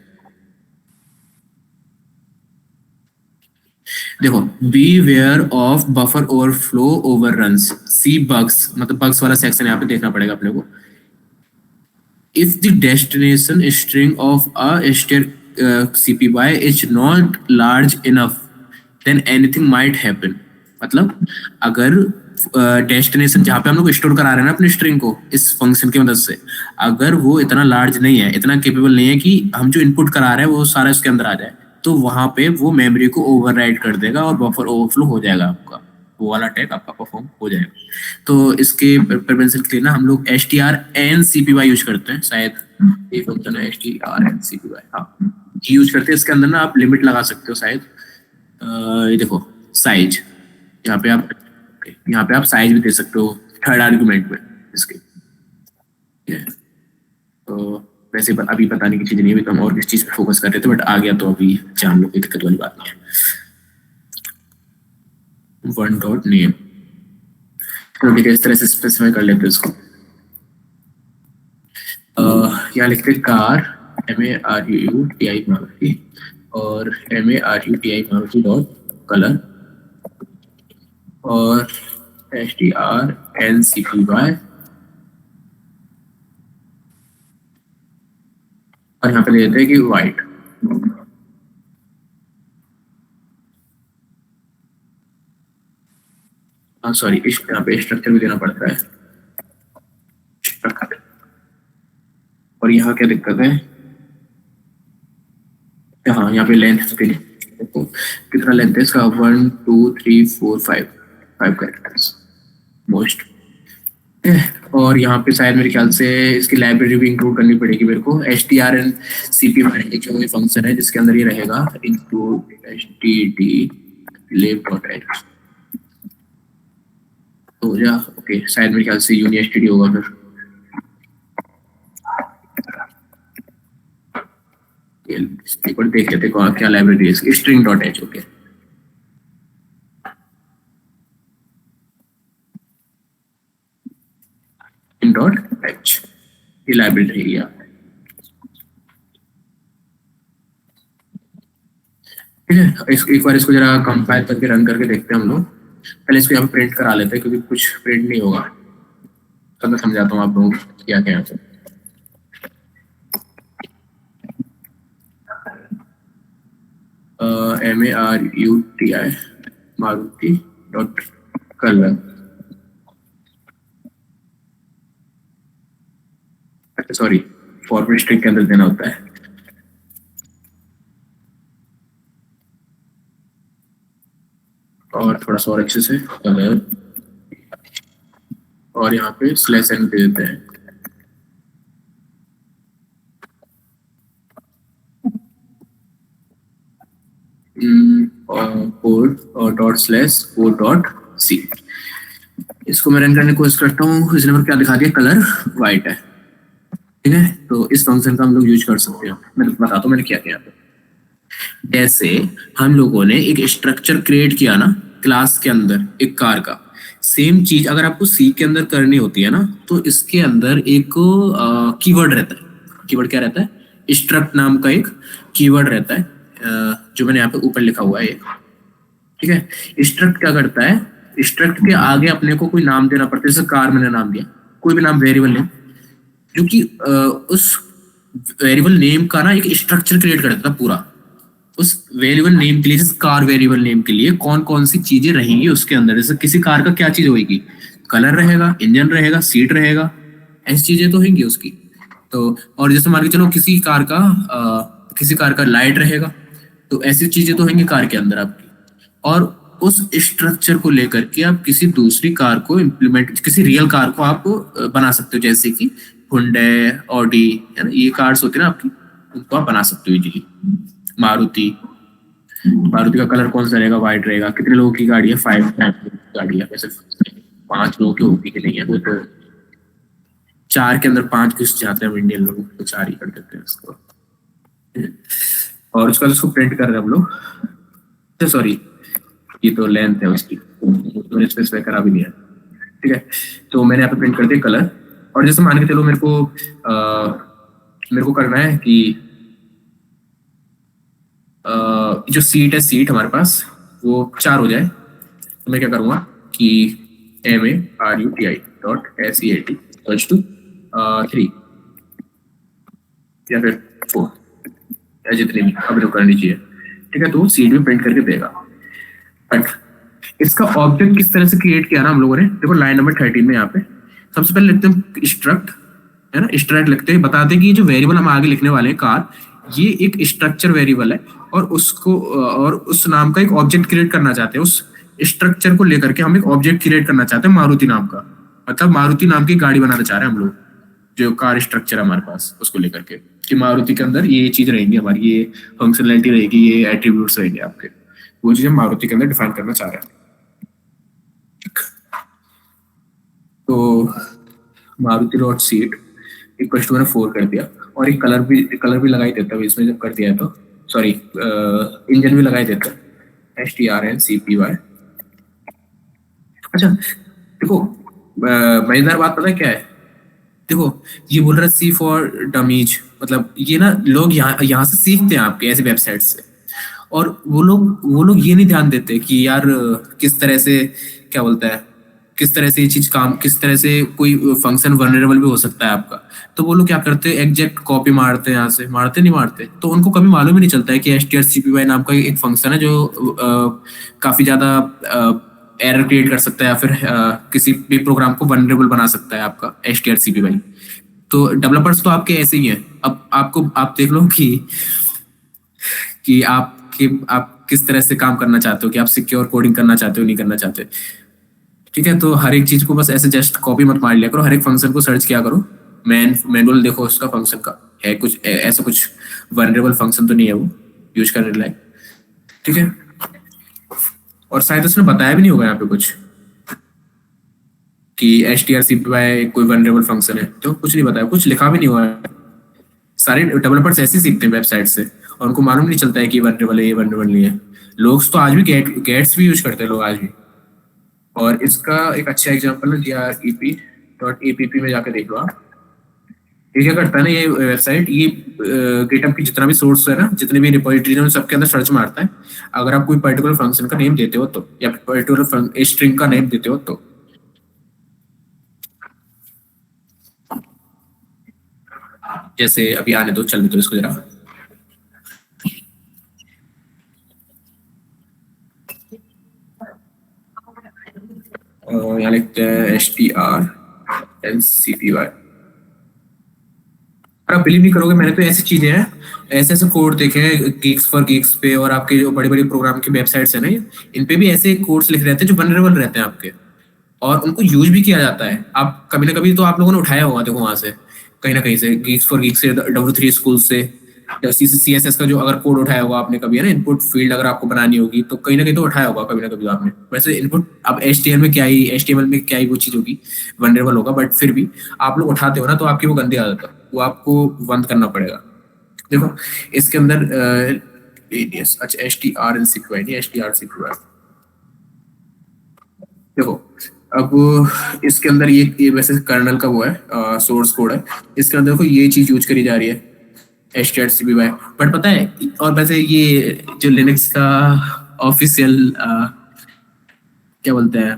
देखो beware of buffer overflow overruns, C bugs, मतलब बग्स वाला सेक्शन यहाँ पे देखना पड़ेगा अपने को। If the destination string of a CPY is not large enough, then anything might happen. मतलब अगर डेस्टिनेशन जहाँ पे हम लोग स्टोर करा रहे हैं ना अपने स्ट्रिंग को इस फंक्शन की मदद से, अगर वो इतना लार्ज नहीं है, इतना केपेबल नहीं है कि हम जो इनपुट करा रहे हैं वो सारा इसके अंदर आ जाए, तो वहां पे वो मेमोरी को ओवरराइड कर देगा और बफर ओवरफ्लो हो जाएगा, आपका वो वाला अटैक आपका परफॉर्म हो जाएगा। तो इसके प्रिवेंशन के लिए ना हम लोग STRNCPY यूज करते हैं, शायद ये फंक्शन है STRNCPY, हाँ यूज करते हैं। इसके अंदर ना आप लिमिट लगा सकते हो शायद, ये देखो साइज, यहाँ पे आप साइज भी दे सकते हो थर्ड आर्गुमेंट में इसके, तो वैसे अभी बताने की चीज नहीं है, तो हम और किस चीज पे फोकस कर रहे थे, बट आ गया तो अभी जान लो, कोई दिक्कत वाली बात नहीं है। वन डॉट नेम, तो ठीक है, इस तरह से स्पेसिफाई कर लेते हैं इसको। यहाँ लिखते हैं कार MARUTI मारुति और MARUTI मारुति डॉट कलर और STRNCPY, और यहाँ पे ले देते हैं कि व्हाइट, हाँ सॉरी यहाँ पे स्ट्रक्चर भी देना पड़ता है, और यहाँ क्या दिक्कत है, यहाँ पे लेंथ इसके लिए देखो कितना लेंथ है इसका, 1 2 3 4 5 कैरेक्टर्स मोस्ट। और यहाँ पे शायद मेरे ख्याल से इसकी लाइब्रेरी भी इंक्लूड करनी पड़ेगी मेरे को, strncpy एक जो फंक्शन है जिसके अंदर ये रहेगा इंक्लूड std lib.h हो जा। ओके शायद मेरे ख्याल से uni_std होगा फिर। एक बार देख लेते हैं क्या लाइब्रेरी है इसकी, string.h। ओके .h ये लाइब्रेरी है यहाँ। ठीक है, एक बार इसको जरा कंपाइल करके रन करके देखते हैं हम लोग। पहले इसको यहाँ पे प्रिंट करा लेते हैं क्योंकि कुछ प्रिंट नहीं होगा, तब मैं समझाता हूँ आप लोगों को क्या क्या है। MARUTI Maruti dot colour. अच्छा सॉरी, फॉरवर्ड स्ट्रिंग के अंदर देना होता है। और थोड़ा सा और अच्छे से कलर, और यहाँ पे /n दे देते हैं। कोड और ./code.c। इसको मैं रन करने की कोशिश करता हूँ। इसने क्या दिखा दिया, कलर वाइट है। ठीक है, तो इस फंक्शन का हम लोग यूज कर सकते हैं। मैं बताता हूँ मैंने क्या किया। जैसे हम लोगों ने एक स्ट्रक्चर क्रिएट किया ना क्लास के अंदर एक कार का, सेम चीज अगर आपको सी के अंदर करनी होती है ना, तो इसके अंदर एक कीवर्ड रहता है। कीवर्ड क्या रहता है, स्ट्रक्ट नाम का एक कीवर्ड रहता है, जो मैंने यहाँ पे ऊपर लिखा हुआ है। ठीक है, स्ट्रक्ट क्या करता है, स्ट्रक्ट के आगे अपने को कोई नाम देना पड़ता है। जैसे कार मैंने नाम दिया, कोई भी नाम वेरिएबल नेम, जो कि उस वेरिएबल नेम का ना एक स्ट्रक्चर क्रिएट करता था पूरा। उस वेरिएबल नेम के लिए, जैसे कार वेरिएबल नेम के लिए कौन कौन सी चीजें रहेंगी उसके अंदर। जैसे किसी कार का क्या चीज होगी, कलर रहेगा, इंजन रहेगा, सीट रहेगा, ऐसी चीजें तो होंगी उसकी। तो और जैसे मान के चलो किसी कार का लाइट रहेगा, तो ऐसी चीजें तो होंगी कार के अंदर आपकी। और उस स्ट्रक्चर को लेकर के आप किसी दूसरी कार को इम्प्लीमेंट, किसी रियल कार को आप बना सकते हो। जैसे कि हुंडई, ऑडी, है ना, ये कार्स होती है ना आपकी, उनको आप बना सकते हो इजीली। मारुति का कलर कौन सा रहेगा, व्हाइट रहेगा। कितने लोगों की गाड़ी है, 5 गाड़ी है। वैसे 5 लोगों की होती कि नहीं है, वो तो 4 के अंदर 5 घुस जाते हैं इंडियन लोग, तो 4 ही कर देते हैं उसको। और उसका उसको प्रिंट कर रहे हैं हम लोग। सॉरी, ये तो लेंथ है उसकी, तो स्पेसिफाई करा भी नहीं है। ठीक है, तो मैंने यहाँ पे प्रिंट कर दिया कलर। और जैसे मान के चलो मेरे को करना है कि जो सीट हमारे पास वो 4 हो जाए, तो मैं क्या करूँगा कि MARUTI.SEAT 3 या फिर 4 या जितनी भी अब तो करनी चाहिए। ठीक है, तो सीट भी प्रिंट करके देगा। बट इसका ऑब्जेक्ट किस तरह से क्रिएट किया ना हम लोगों ने, देखो लाइन नंबर 13 में यहाँ पे सबसे पहले लिखते हैं स्ट्रक्ट, है ना। स्ट्रक्ट लिखते हैं, बताते हैं कि जो वेरिएबल हम आगे लिखने वाले हैं कार, ये एक स्ट्रक्चर वेरिएबल है, और उसको और उस नाम का एक ऑब्जेक्ट क्रिएट करना चाहते हैं। उस स्ट्रक्चर को लेकर के हम एक ऑब्जेक्ट क्रिएट करना चाहते हैं मारुति नाम का, मतलब मारुति नाम की गाड़ी बनाना चाह रहे हैं हम लोग। जो कार स्ट्रक्चर है हमारे पास, उसको लेकर के कि मारुति के अंदर ये चीज रहेंगी हमारी, ये फंक्शनलिटी रहेगी, ये एट्रीब्यूट्स रहेंगे आपके, वो चीज हम मारुति के अंदर डिफाइन करना चाह रहे हैं। तो maruti.seat इक्वल टू 4 कर दिया, और एक कलर भी लगाई देता है इसमें जब कर दिया है तो, सॉरी इंजन भी लगाई देता है, strncpy। अच्छा देखो, मजेदार बात पता है क्या है, देखो ये बोल रहा है सी फॉर डमीज, मतलब ये ना लोग यहाँ से सीखते हैं आपके ऐसे वेबसाइट से, और वो लोग ये नहीं ध्यान देते कि यार किस तरह से, क्या बोलता है, किस तरह से ये चीज काम, किस तरह से कोई फंक्शन वनरेबल भी हो सकता है आपका। तो वो लोग क्या करते हैं, एग्जैक्ट कॉपी मारते हैं, यहाँ से मारते, तो उनको कभी मालूम ही नहीं चलता है कि strcpy नाम का एक फंक्शन है जो काफी ज्यादा एरर क्रिएट कर सकता है, या फिर किसी भी प्रोग्राम को वनरेबल बना सकता है आपका strcpy। तो डेवलपर्स तो आपके ऐसे ही हैं। अब आप देख लो कि आप किस तरह से काम करना चाहते हो, कि आप सिक्योर कोडिंग करना चाहते हो नहीं करना चाहते। ठीक है, तो हर एक चीज को बस ऐसे जस्ट कॉपी मत मार लिया करो, हर एक फंक्शन को सर्च किया करो, मैनुअल देखो उसका फंक्शन का है कुछ ऐसा कुछ वनरेबल फंक्शन तो नहीं है वो यूज करने लायक। ठीक है, और शायद उसने बताया भी नहीं होगा यहाँ पे कुछ कि strcpy कोई वनरेबल फंक्शन है, तो कुछ नहीं बताया, कुछ लिखा भी नहीं हुआ है। सारे डेवलपर्स ऐसे ही सीखते हैं वेबसाइट से, और उनको मालूम नहीं चलता है कि वनरेबल है ये वनरेबल नहीं है। लोग तो आज भी गेट्स भी यूज करते हैं लोग आज भी। और इसका एक अच्छा एग्जांपल है grep.app में जाकर देख लो आप। ये क्या करता है ना, ये वेबसाइट, ये गिटहब की जितना भी सोर्स है ना, जितने भी रिपोजिटरीज हैं सबके अंदर सर्च मारता है। अगर आप कोई पर्टिकुलर फंक्शन का नेम देते हो तो, या पर्टिकुलर स्ट्रिंग का नेम देते हो तो। जैसे अभी आने दो, चलने दो इसको जरा। यहाँ लिखते हैं strncpy। आप बिलीव नहीं करोगे, मैंने तो ऐसी चीजें हैं, ऐसे ऐसे कोड देखे हैं गीक्स फॉर गीक्स पे, और आपके जो बड़े बड़े प्रोग्राम की वेबसाइट्स है ना, इन पे भी ऐसे कोड्स लिख रहते हैं जो वनरेबल रहते हैं आपके, और उनको यूज भी किया जाता है। आप कभी ना कभी तो आप लोगों ने उठाया होगा, देखो वहां से कहीं ना कहीं से, गीक्स फॉर गीक्स से, W3 स्कूल से, या CSS का जो अगर कोड उठाया होगा आपने कभी, है ना, इनपुट फील्ड अगर आपको बनानी होगी तो कहीं ना कहीं तो उठाया होगा कभी ना कभी आपने। वैसे इनपुट अब HTML में क्या ही वो चीज होगी, वनरेबल होगा, बट फिर भी आप लोग उठाते हो ना, तो आपकी वो गंदी आदत है, वो आपको बंद करना पड़ेगा। देखो इसके अंदर अच्छा strncpy नहीं, strcpy। देखो अब इसके अंदर ये वैसे कर्नल का वो है, सोर्स कोड है, इसके अंदर देखो ये चीज यूज करी जा रही है strcpy। बट पता है, और वैसे ये जो लिनक्स का ऑफिशियल क्या बोलते हैं,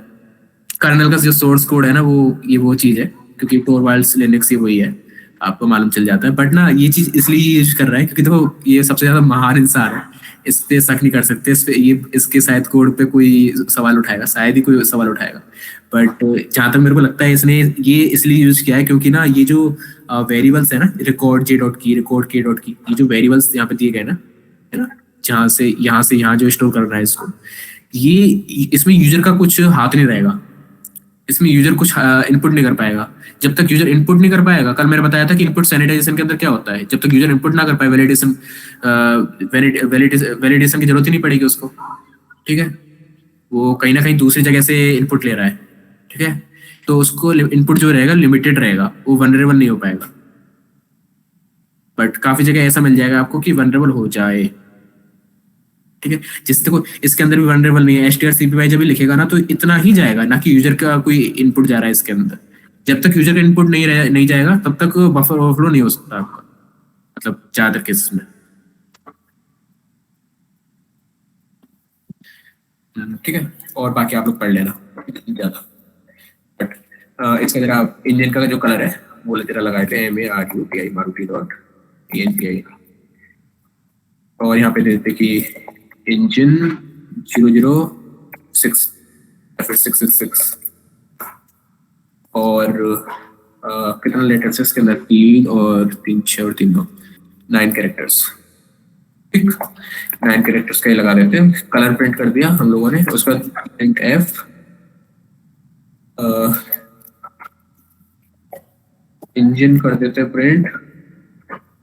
कर्नल का जो सोर्स कोड है ना, वो चीज है, क्योंकि टोरवाल्ड्स लिनक्स ही वही है, आपको मालूम चल जाता है। बट ना ये चीज इसलिए यूज कर रहा है क्योंकि देखो ये सबसे ज्यादा महान इंसान है, इस पे शक नहीं कर सकते, इस पे ये इसके शायद कोड पे कोई सवाल उठाएगा, शायद ही कोई सवाल उठाएगा। बट जहां तक मेरे को लगता है इसने ये इसलिए यूज किया है क्योंकि ना ये जो वेरिएबल्स है ना, रिकॉर्ड j.key, रिकॉर्ड k.key, ये जो वेरिएबल्स यहाँ पे दिए गए ना, है ना, जहाँ से यहाँ जो स्टोर कर रहा है इसको, ये इसमें यूजर का कुछ हाथ नहीं रहेगा, इसमें यूजर कुछ इनपुट नहीं कर पाएगा। जब तक यूजर इनपुट नहीं कर पाएगा, कल मैंने बताया था कि इनपुट सैनिटाइजेशन के अंदर क्या होता है, जब तक यूजर इनपुट ना कर पाए, वैलिडेशन की जरूरत ही नहीं पड़ेगी उसको। ठीक है, वो कहीं ना कहीं दूसरी जगह से इनपुट ले रहा है। ठीक है, तो उसको इनपुट जो रहेगा लिमिटेड रहेगा, वो वनरेबल नहीं हो पाएगा। बट काफी जगह ऐसा मिल जाएगा आपको कि वनरेबल हो जाए। ठीक है, जिससे को इसके अंदर भी वनरेबल नहीं है, strcpy जब भी लिखेगा ना तो इतना ही जाएगा, ना कि यूजर का कोई इनपुट जा रहा है इसके अंदर। जब तक यूजर का इनपुट नहीं जाएगा तब तक बफर ओवरफ्लो नहीं हो सकता आपका, मतलब ज्यादातर केसेस में। ठीक है, और बाकी आप लोग पढ़ लेना ज्यादा। बट इसका जरा इंजन का जो कलर है वो जरा लगाए थे MARUTI maruti.enpi, और यहाँ पे दे देते कि इंजन 006 या फिर 666, और कितना लेटर्स है इसके अंदर, 3 और 3 6 और 3 9 9 कैरेक्टर्स। ठीक, 9 कैरेक्टर्स का ही लगा देते हैं। कलर प्रिंट कर दिया हम लोगों ने, उसके बाद प्रिंट F इंजन कर देते हैं प्रिंट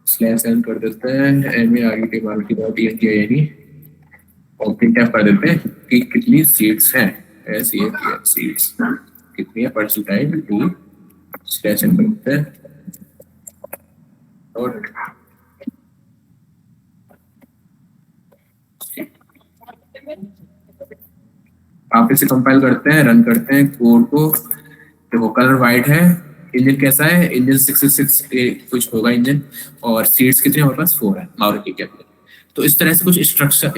/n कर देते हैं MARUTI और प्रिंट F कर देते हैं कि कितनी सीट्स हैं, सीट्स कितनी है, परसेंटाइल T /n करते हैं। और आप इसे कंपाइल करते हैं, रन करते हैं कोड को। देखो कलर वाइट है, इंजन कैसा है, इंजन 666 कुछ होगा इंजन, और सीट्स कितने हमारे पास 4 है मारुति के अंदर। तो इस तरह से कुछ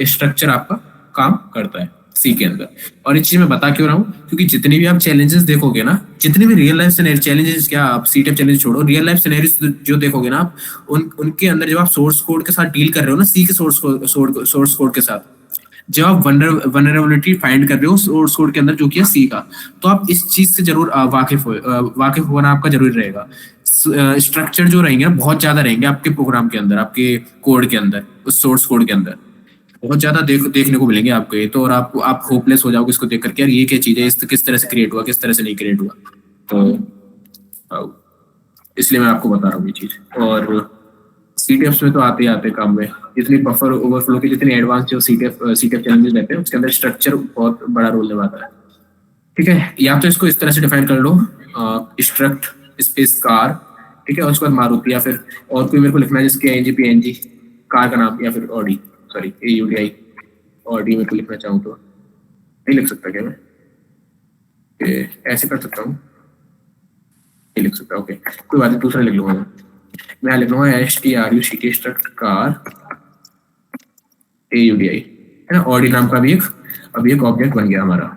स्ट्रक्चर आपका काम करता है सी के अंदर। और ये चीज मैं बता क्यों रहा हूँ, क्योंकि जितने भी आप चैलेंजेस देखोगे ना, जितने भी रियल लाइफ सिनेरियो चैलेंजेस, क्या आप सी टाइप चैलेंज छोड़ो, रियल लाइफ सिनेरियो जो देखोगे ना आप, उनके अंदर जब आप सोर्स कोड के साथ डील कर रहे हो ना, सी के सोर्स कोड के साथ, जब आप वनरेबिलिटी फाइंड कर रहे हो सोर्स कोड के अंदर जो कि है सी का, तो आप इस चीज से जरूर वाकिफ होना आपका जरूरी रहेगा। स्ट्रक्चर जो रहेंगे बहुत ज्यादा रहेंगे आपके प्रोग्राम के अंदर, आपके कोड के अंदर, उस सोर्स कोड के अंदर। बहुत ज्यादा देखने को मिलेंगे आपको ये तो, और आपको आप होपलेस हो जाओगे इसको देख करके, यार ये क्या चीज है, इस किस तरह से क्रिएट हुआ, किस तरह से नहीं क्रिएट हुआ। तो इसलिए मैं आपको बता रहा हूँ ये चीज। और सीटीएफ में तो आते ही आते काम में, जितनी बफर ओवरफ्लो की जितनी एडवांस जो सीटीएफ चैलेंजेस रहते हैं उसके अंदर स्ट्रक्चर बहुत बड़ा रोल निभाता है। ठीक है, या तो इसको इस तरह से डिफाइन कर लो, स्ट्रक्ट स्पेस कार, ठीक है, और उसके बाद मारुति, या फिर और कोई मेरे को लिखना है जिसके एनजी पीएनजी कार का नाम, या फिर ऑडी, सॉरी एयूडीआई ऑडी मेरे को लिखना चाहूँ तो नहीं लिख सकता क्या मैं, ऐसे कर सकता हूँ, नहीं लिख सकता, ओके कोई बात नहीं, दूसरा लिख लूंगा मैं लिख लूंगा STRUCT स्ट्रक्ट कार एयूडीआई, है ना। ऑडी नाम का भी अभी एक ऑब्जेक्ट बन गया हमारा।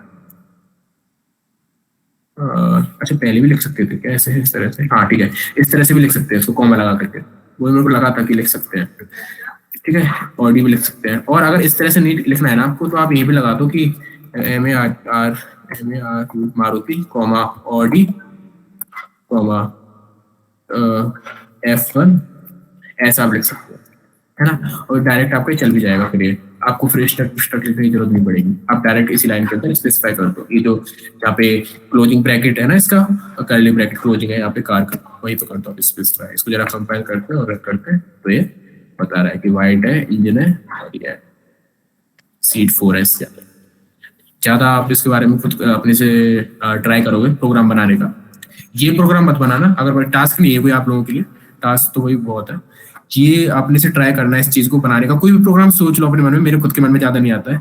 अच्छा पहले भी लिख सकते थे क्या ऐसे, इस तरह से, हाँ ठीक है, इस तरह से भी लिख सकते हैं इसको कॉमा लगा करके, वो मेरे को लगा था कि लिख सकते हैं, ठीक है, ऑडी भी लिख सकते हैं। और अगर इस तरह से नहीं लिखना है ना आपको, तो आप ये भी लगा दो कि MAR Maruti comma Audi comma F1, ऐसा आप लिख सकते हो, है ना। और डायरेक्ट आपका चल भी जाएगा, फिर ये आपको फिर स्ट्रक्ट लिखने की जरूरत नहीं पड़ेगी, आप डायरेक्ट इसी लाइन के अंदर स्पेसिफाई कर दो। ये जो यहाँ पे क्लोजिंग ब्रैकेट है ना, इसका कर्ली ब्रैकेट क्लोजिंग है यहाँ पे कार का, वही तो कर दो आप स्पेसिफाई। इसको जरा कंपाइल करते हैं और रख करते हैं, तो ये बता रहा है कि वाइट है, इंजन है, और ये है सीट 4S। ज्यादा आप इसके बारे में खुद अपने से ट्राई करोगे प्रोग्राम बनाने का, ये प्रोग्राम मत बनाना, अगर टास्क नहीं है कोई आप लोगों के लिए, टास्क तो वही बहुत है, ये अपने से ट्राई करना है इस चीज को बनाने का। कोई भी प्रोग्राम सोच लो अपने मन में, मेरे खुद के मन में ज्यादा नहीं आता है,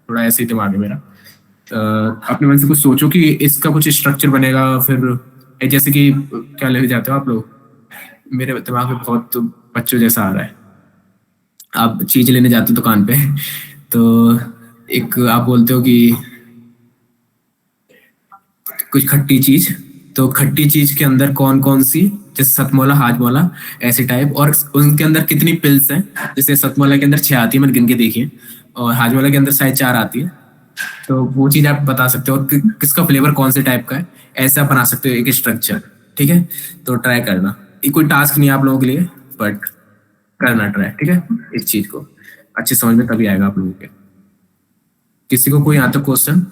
थोड़ा ऐसे ही दिमाग है मेरा। अपने मन से कुछ सोचो कि इसका कुछ स्ट्रक्चर बनेगा, फिर जैसे कि क्या लेके जाते हो आप लोग, मेरे दिमाग में बहुत बच्चों जैसा आ रहा है, आप चीज लेने जाते हो दुकान पे, तो एक आप बोलते हो कि कुछ खट्टी चीज, तो खट्टी चीज के अंदर कौन कौन सी, जैसे सतमोला हाजमोला ऐसे टाइप, और उनके अंदर कितनी पिल्स हैं, जैसे सतमोला के अंदर 6 आती है, मैंने गिन के देखी है, और हाजमोला के अंदर शायद 4 आती है। तो वो चीज आप बता सकते हो, और किसका फ्लेवर कौन से टाइप का है, ऐसा बना सकते हो एक स्ट्रक्चर। ठीक है, तो ट्राई करना, ये कोई टास्क नहीं है आप लोगों के लिए, बट करना ट्राई, ठीक है, इस चीज को अच्छे समझ में तभी आएगा आप लोगों के। किसी को कोई यहाँ तक क्वेश्चन?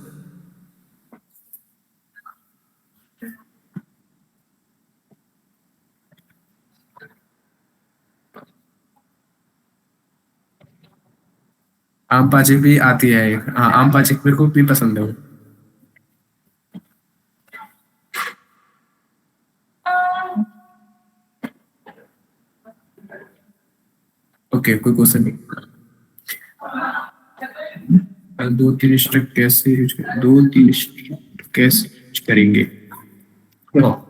आम पाचिक भी आती है, हाँ आम पाचिक मेरे को भी पसंद है वो। ओके कोई क्वेश्चन नहीं। दो तीन स्ट्रक्ट कैसे यूज करें, दो तीन स्ट्रक्ट कैसे यूज करेंगे, देखो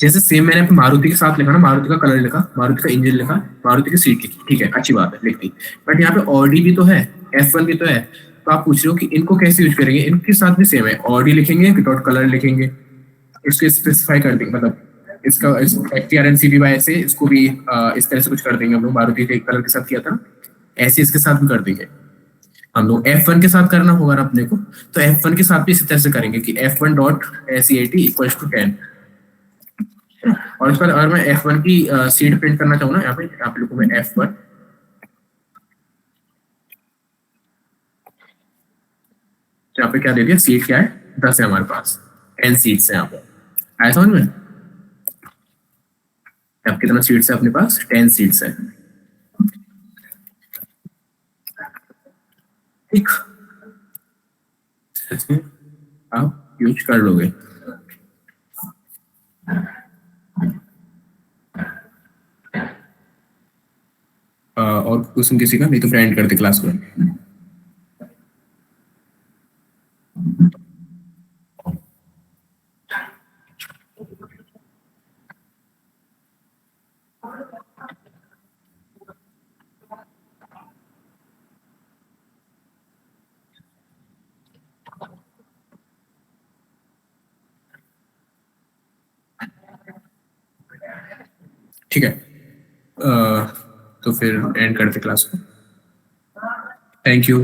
जैसे सेम मैंने मारुति के साथ लिखा ना, मारुति का कलर लिखा, मारुति का इंजन लिखा, मारुति की सीट लिखी, ठीक है अच्छी बात है लिख दी, बट यहाँ पे ऑडी भी तो है, F1 भी तो है, तो आप पूछ रहे हो कि इनको कैसे यूज करेंगे, इनके साथ भी सेम है, ऑडी लिखेंगे डॉट कलर लिखेंगे, इसको स्पेसिफाई कर देंगे, मतलब इसका FTRNCBY से इसको भी इस तरह से कुछ कर देंगे हम लोग, मारुति के कलर के साथ किया था, ऐसे इसके साथ भी कर देंगे हम लोग। F1 के साथ करना होगा ना अपने को, तो F1 के साथ भी इसी तरह से करेंगे कि F1 dot SEAT equals to 10, और इस पर अगर मैं F1 की सीट प्रिंट करना चाहूँ ना, यहाँ पे लिखूँ मैं F1, यहाँ पे क्या दे दिया, सीट क्या है 10 है हमारे पास, 10 सीट्स है यहाँ पे, आया समझ में, अब कितना सीट्स है अपने पास, 10 सीट्स है, ठीक, आप यूज कर लोगे। और क्वेश्चन किसी का, नहीं तो फ्रेंड करते क्लास को। ठीक है, तो फिर एंड करते क्लास को, थैंक यू।